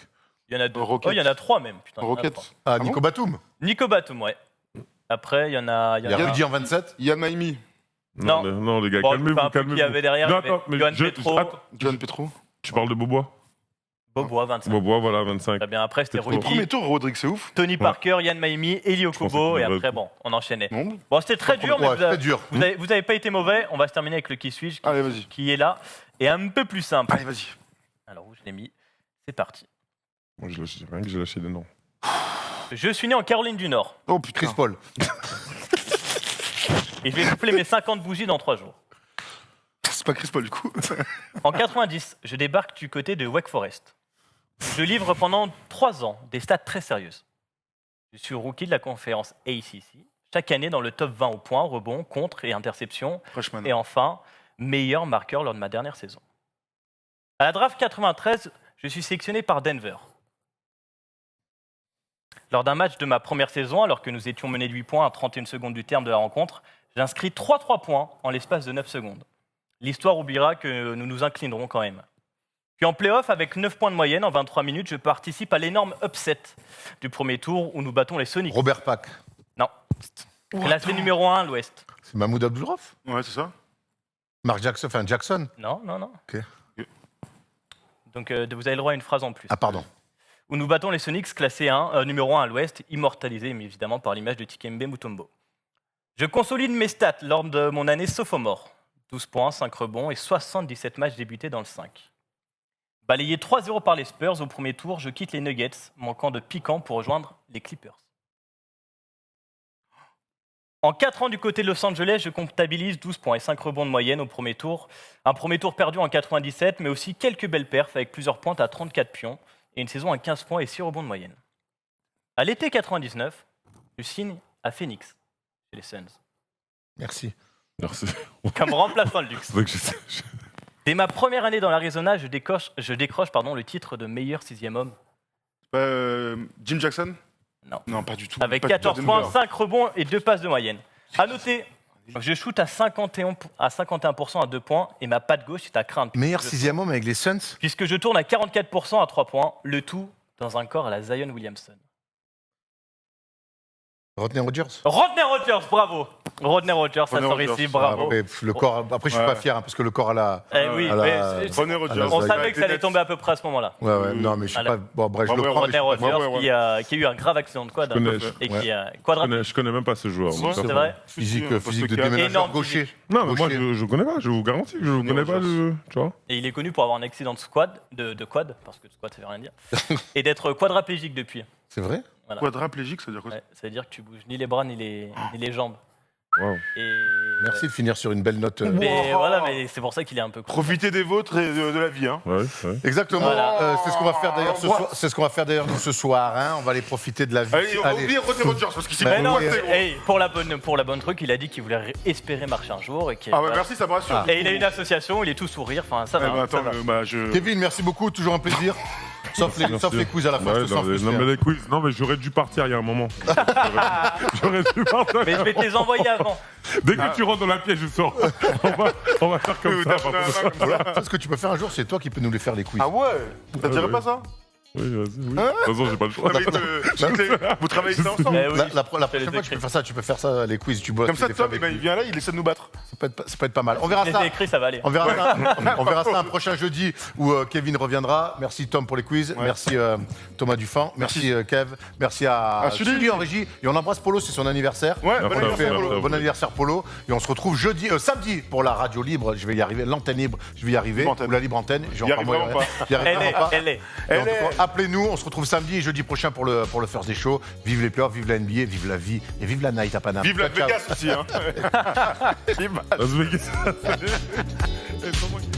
Il y en a 2. Rocket. Oh, il y en a 3 même. Putain, il y en a Rocket. trois. Ah, bon Nico Batum. Nico Batum, ouais. Après, il y en a. Il y a Rudy en 27. Yann Maimi. Non. Non, les gars, Bon, calmez-vous, enfin, un peu calmez-vous. qui avait derrière, Non, il y avait attends, mais Johan je- Petro. attends, John Petro. Tu parles de Bobois Bobois, 25. Bobois, voilà, 25. Très bien. Après, c'était Petro. Le premier Rudy, tour, Rodrigue, c'est ouf. Tony Parker, Yann Maimi, Eli pensais Okobo. qu'il Et y aurait- après, bon, on enchaînait. Non. Bon, c'était très dur, mais Ouais, c'était dur. vous avez pas été mauvais. On va se terminer avec le qui suis-je Allez, vas-y. qui est là. Et un peu plus simple. Allez, vas-y. Alors, où je l'ai mis? C'est parti. Moi, j'ai rien que j'ai lâché des noms. Je suis né en Caroline du Nord. Oh putain. Chris Paul. Et je vais souffler mes 50 bougies dans 3 jours. C'est pas Chris Paul du coup. En 90, je débarque du côté de Wake Forest. Je livre pendant 3 ans des stats très sérieuses. Je suis rookie de la conférence ACC, chaque année dans le top 20 au point, rebond, contre et interception. Freshman. Et enfin, meilleur marqueur lors de ma dernière saison. À la draft 93, je suis sélectionné par Denver. Lors d'un match de ma première saison, alors que nous étions menés de 8 points à 31 secondes du terme de la rencontre, j'inscris 3 points en l'espace de 9 secondes. L'histoire oubliera que nous nous inclinerons quand même. Puis en play-off, avec 9 points de moyenne en 23 minutes, je participe à l'énorme upset du premier tour où nous battons les Sonics. Robert Pack. Non. Classé numéro 1 à l'Ouest. C'est Mahmoud Abdul-Rauf. Ouais, c'est ça. Mark Jackson, enfin Jackson. Non. Ok. Donc vous avez le droit à une phrase en plus. Ah, pardon. Où nous battons les Sonics classés numéro 1 à l'Ouest, immortalisés mais évidemment par l'image de Dikembe Mutombo. Je consolide mes stats lors de mon année sophomore. 12 points, 5 rebonds et 77 matchs débutés dans le 5. Balayé 3-0 par les Spurs au premier tour, je quitte les Nuggets, manquant de piquant pour rejoindre les Clippers. En 4 ans du côté de Los Angeles, je comptabilise 12 points et 5 rebonds de moyenne au premier tour. Un premier tour perdu en 97, mais aussi quelques belles perfs avec plusieurs pointes à 34 pions et une saison à 15 points et 6 rebonds de moyenne. À l'été 99, je signe à Phoenix, chez les Suns, Merci. Merci. comme remplaçant de luxe. C'est vrai que Dès ma première année dans l'Arizona, je décroche le titre de meilleur 6e homme, Jim Jackson. Non. Non, pas du tout. avec Pas 14 Denver. points, 5 rebonds et 2 passes de moyenne. À noter, je shoot à 51% à 2 points et ma patte gauche est à craindre. Meilleur 6e homme avec les Suns. Puisque je tourne à 44% à 3 points, le tout dans un corps à la Zion Williamson. Rodney Rogers. Rodney Rogers, bravo. Rodney Rogers, ça Rodney sort Rogers. ici, bravo. Après, le corps, après je suis Ouais. pas fier hein, parce que le corps à la. Eh oui, à la- mais René Rogers. on Zion. savait que ça allait tomber à peu près à ce moment-là. Ouais, non, mais je suis Alors, pas. Bon, bref, je le bravo, prends. mais je Rodney suis pas- Rogers ouais. qui a eu un grave accident de quad connais- et ouais. qui a je connais même pas ce joueur. Ouais, donc ça c'est va. vrai. Physique, Si, si, physique de poste quatre. déménageur Énorme gaucher. Non, mais moi, Gaucher. je connais pas, je vous garantis que je ne connais pas le. Tu vois Et il est connu pour avoir un accident de squad, de quad, parce que squad ça veut rien dire, et d'être quadraplégique depuis. C'est vrai. Voilà. Quadraplégique, ça veut dire quoi? Ouais, ça veut dire que tu bouges ni les bras ni les jambes. Waouh. Et... Merci de finir sur une belle note. Mais voilà, mais c'est pour ça qu'il est un peu cool. Profitez des vôtres et de la vie. Hein. Ouais. Exactement. Voilà. C'est ce qu'on va faire d'ailleurs ce soir. C'est ce qu'on va faire d'ailleurs nous ce soir. Hein. On va aller profiter de la vie. Allez, on va oublier Rodney Rogers parce qu'il s'est Bah, Mais non, oui, hey, pour la bonne truc, il a dit qu'il voulait espérer marcher un jour et qu'il Ah bah merci, ça me rassure. Et il a une association, il est tout sourire, enfin ça Eh va. ben, ça attends, va. Kevin, merci beaucoup. Toujours un plaisir. Sauf les quiz à la fin. Ouais, je te sens non, frustré. mais les quiz. Non, mais j'aurais dû partir il y a un moment. J'aurais dû partir. Mais je vais te les envoyer avant. Dès que tu rentres dans la pièce, je sors. On va faire comme ça. par contre. Voilà. Ce que tu peux faire un jour, c'est toi qui peux nous les faire les quiz. Ah ouais. Ça te dirait ouais. pas ça? Oui, vas-y. Oui. De toute façon, j'ai pas le choix. Non, mais vous travaillez ça ensemble. Eh oui, La je prochaine les fois, tu écris. peux faire ça. Tu peux faire ça les quiz. Tu bosses. Comme ça, tu les fais Tom, avec il lui. vient là, il essaie de nous battre. Ça peut être pas mal. On verra Je ça. les ai écrits, ça va aller. On verra ça un prochain jeudi où Kevin reviendra. Merci Tom pour les quiz. Ouais. Merci Thomas Dufan. Merci Kev. Merci à À Sully. Sully en régie. Et on embrasse Polo, c'est son anniversaire. Ouais, bon On lui anniversaire, fait Polo. bon anniversaire Polo. Et on se retrouve samedi pour la radio libre. Je vais y arriver. L'antenne libre, je vais y arriver. Libre antenne. Ou la libre antenne. J'ai Il y encore arrive vraiment moyen. Il y arrive vraiment pas. Elle est. Et en tout cas, appelez-nous. On se retrouve samedi et jeudi prochain pour le First Day Show. Vive les playoffs, vive la NBA, vive la vie et vive la night à Panama. Vive la Ciao, ciao. Vegas aussi. Hein. Las Vegas. Et comment il-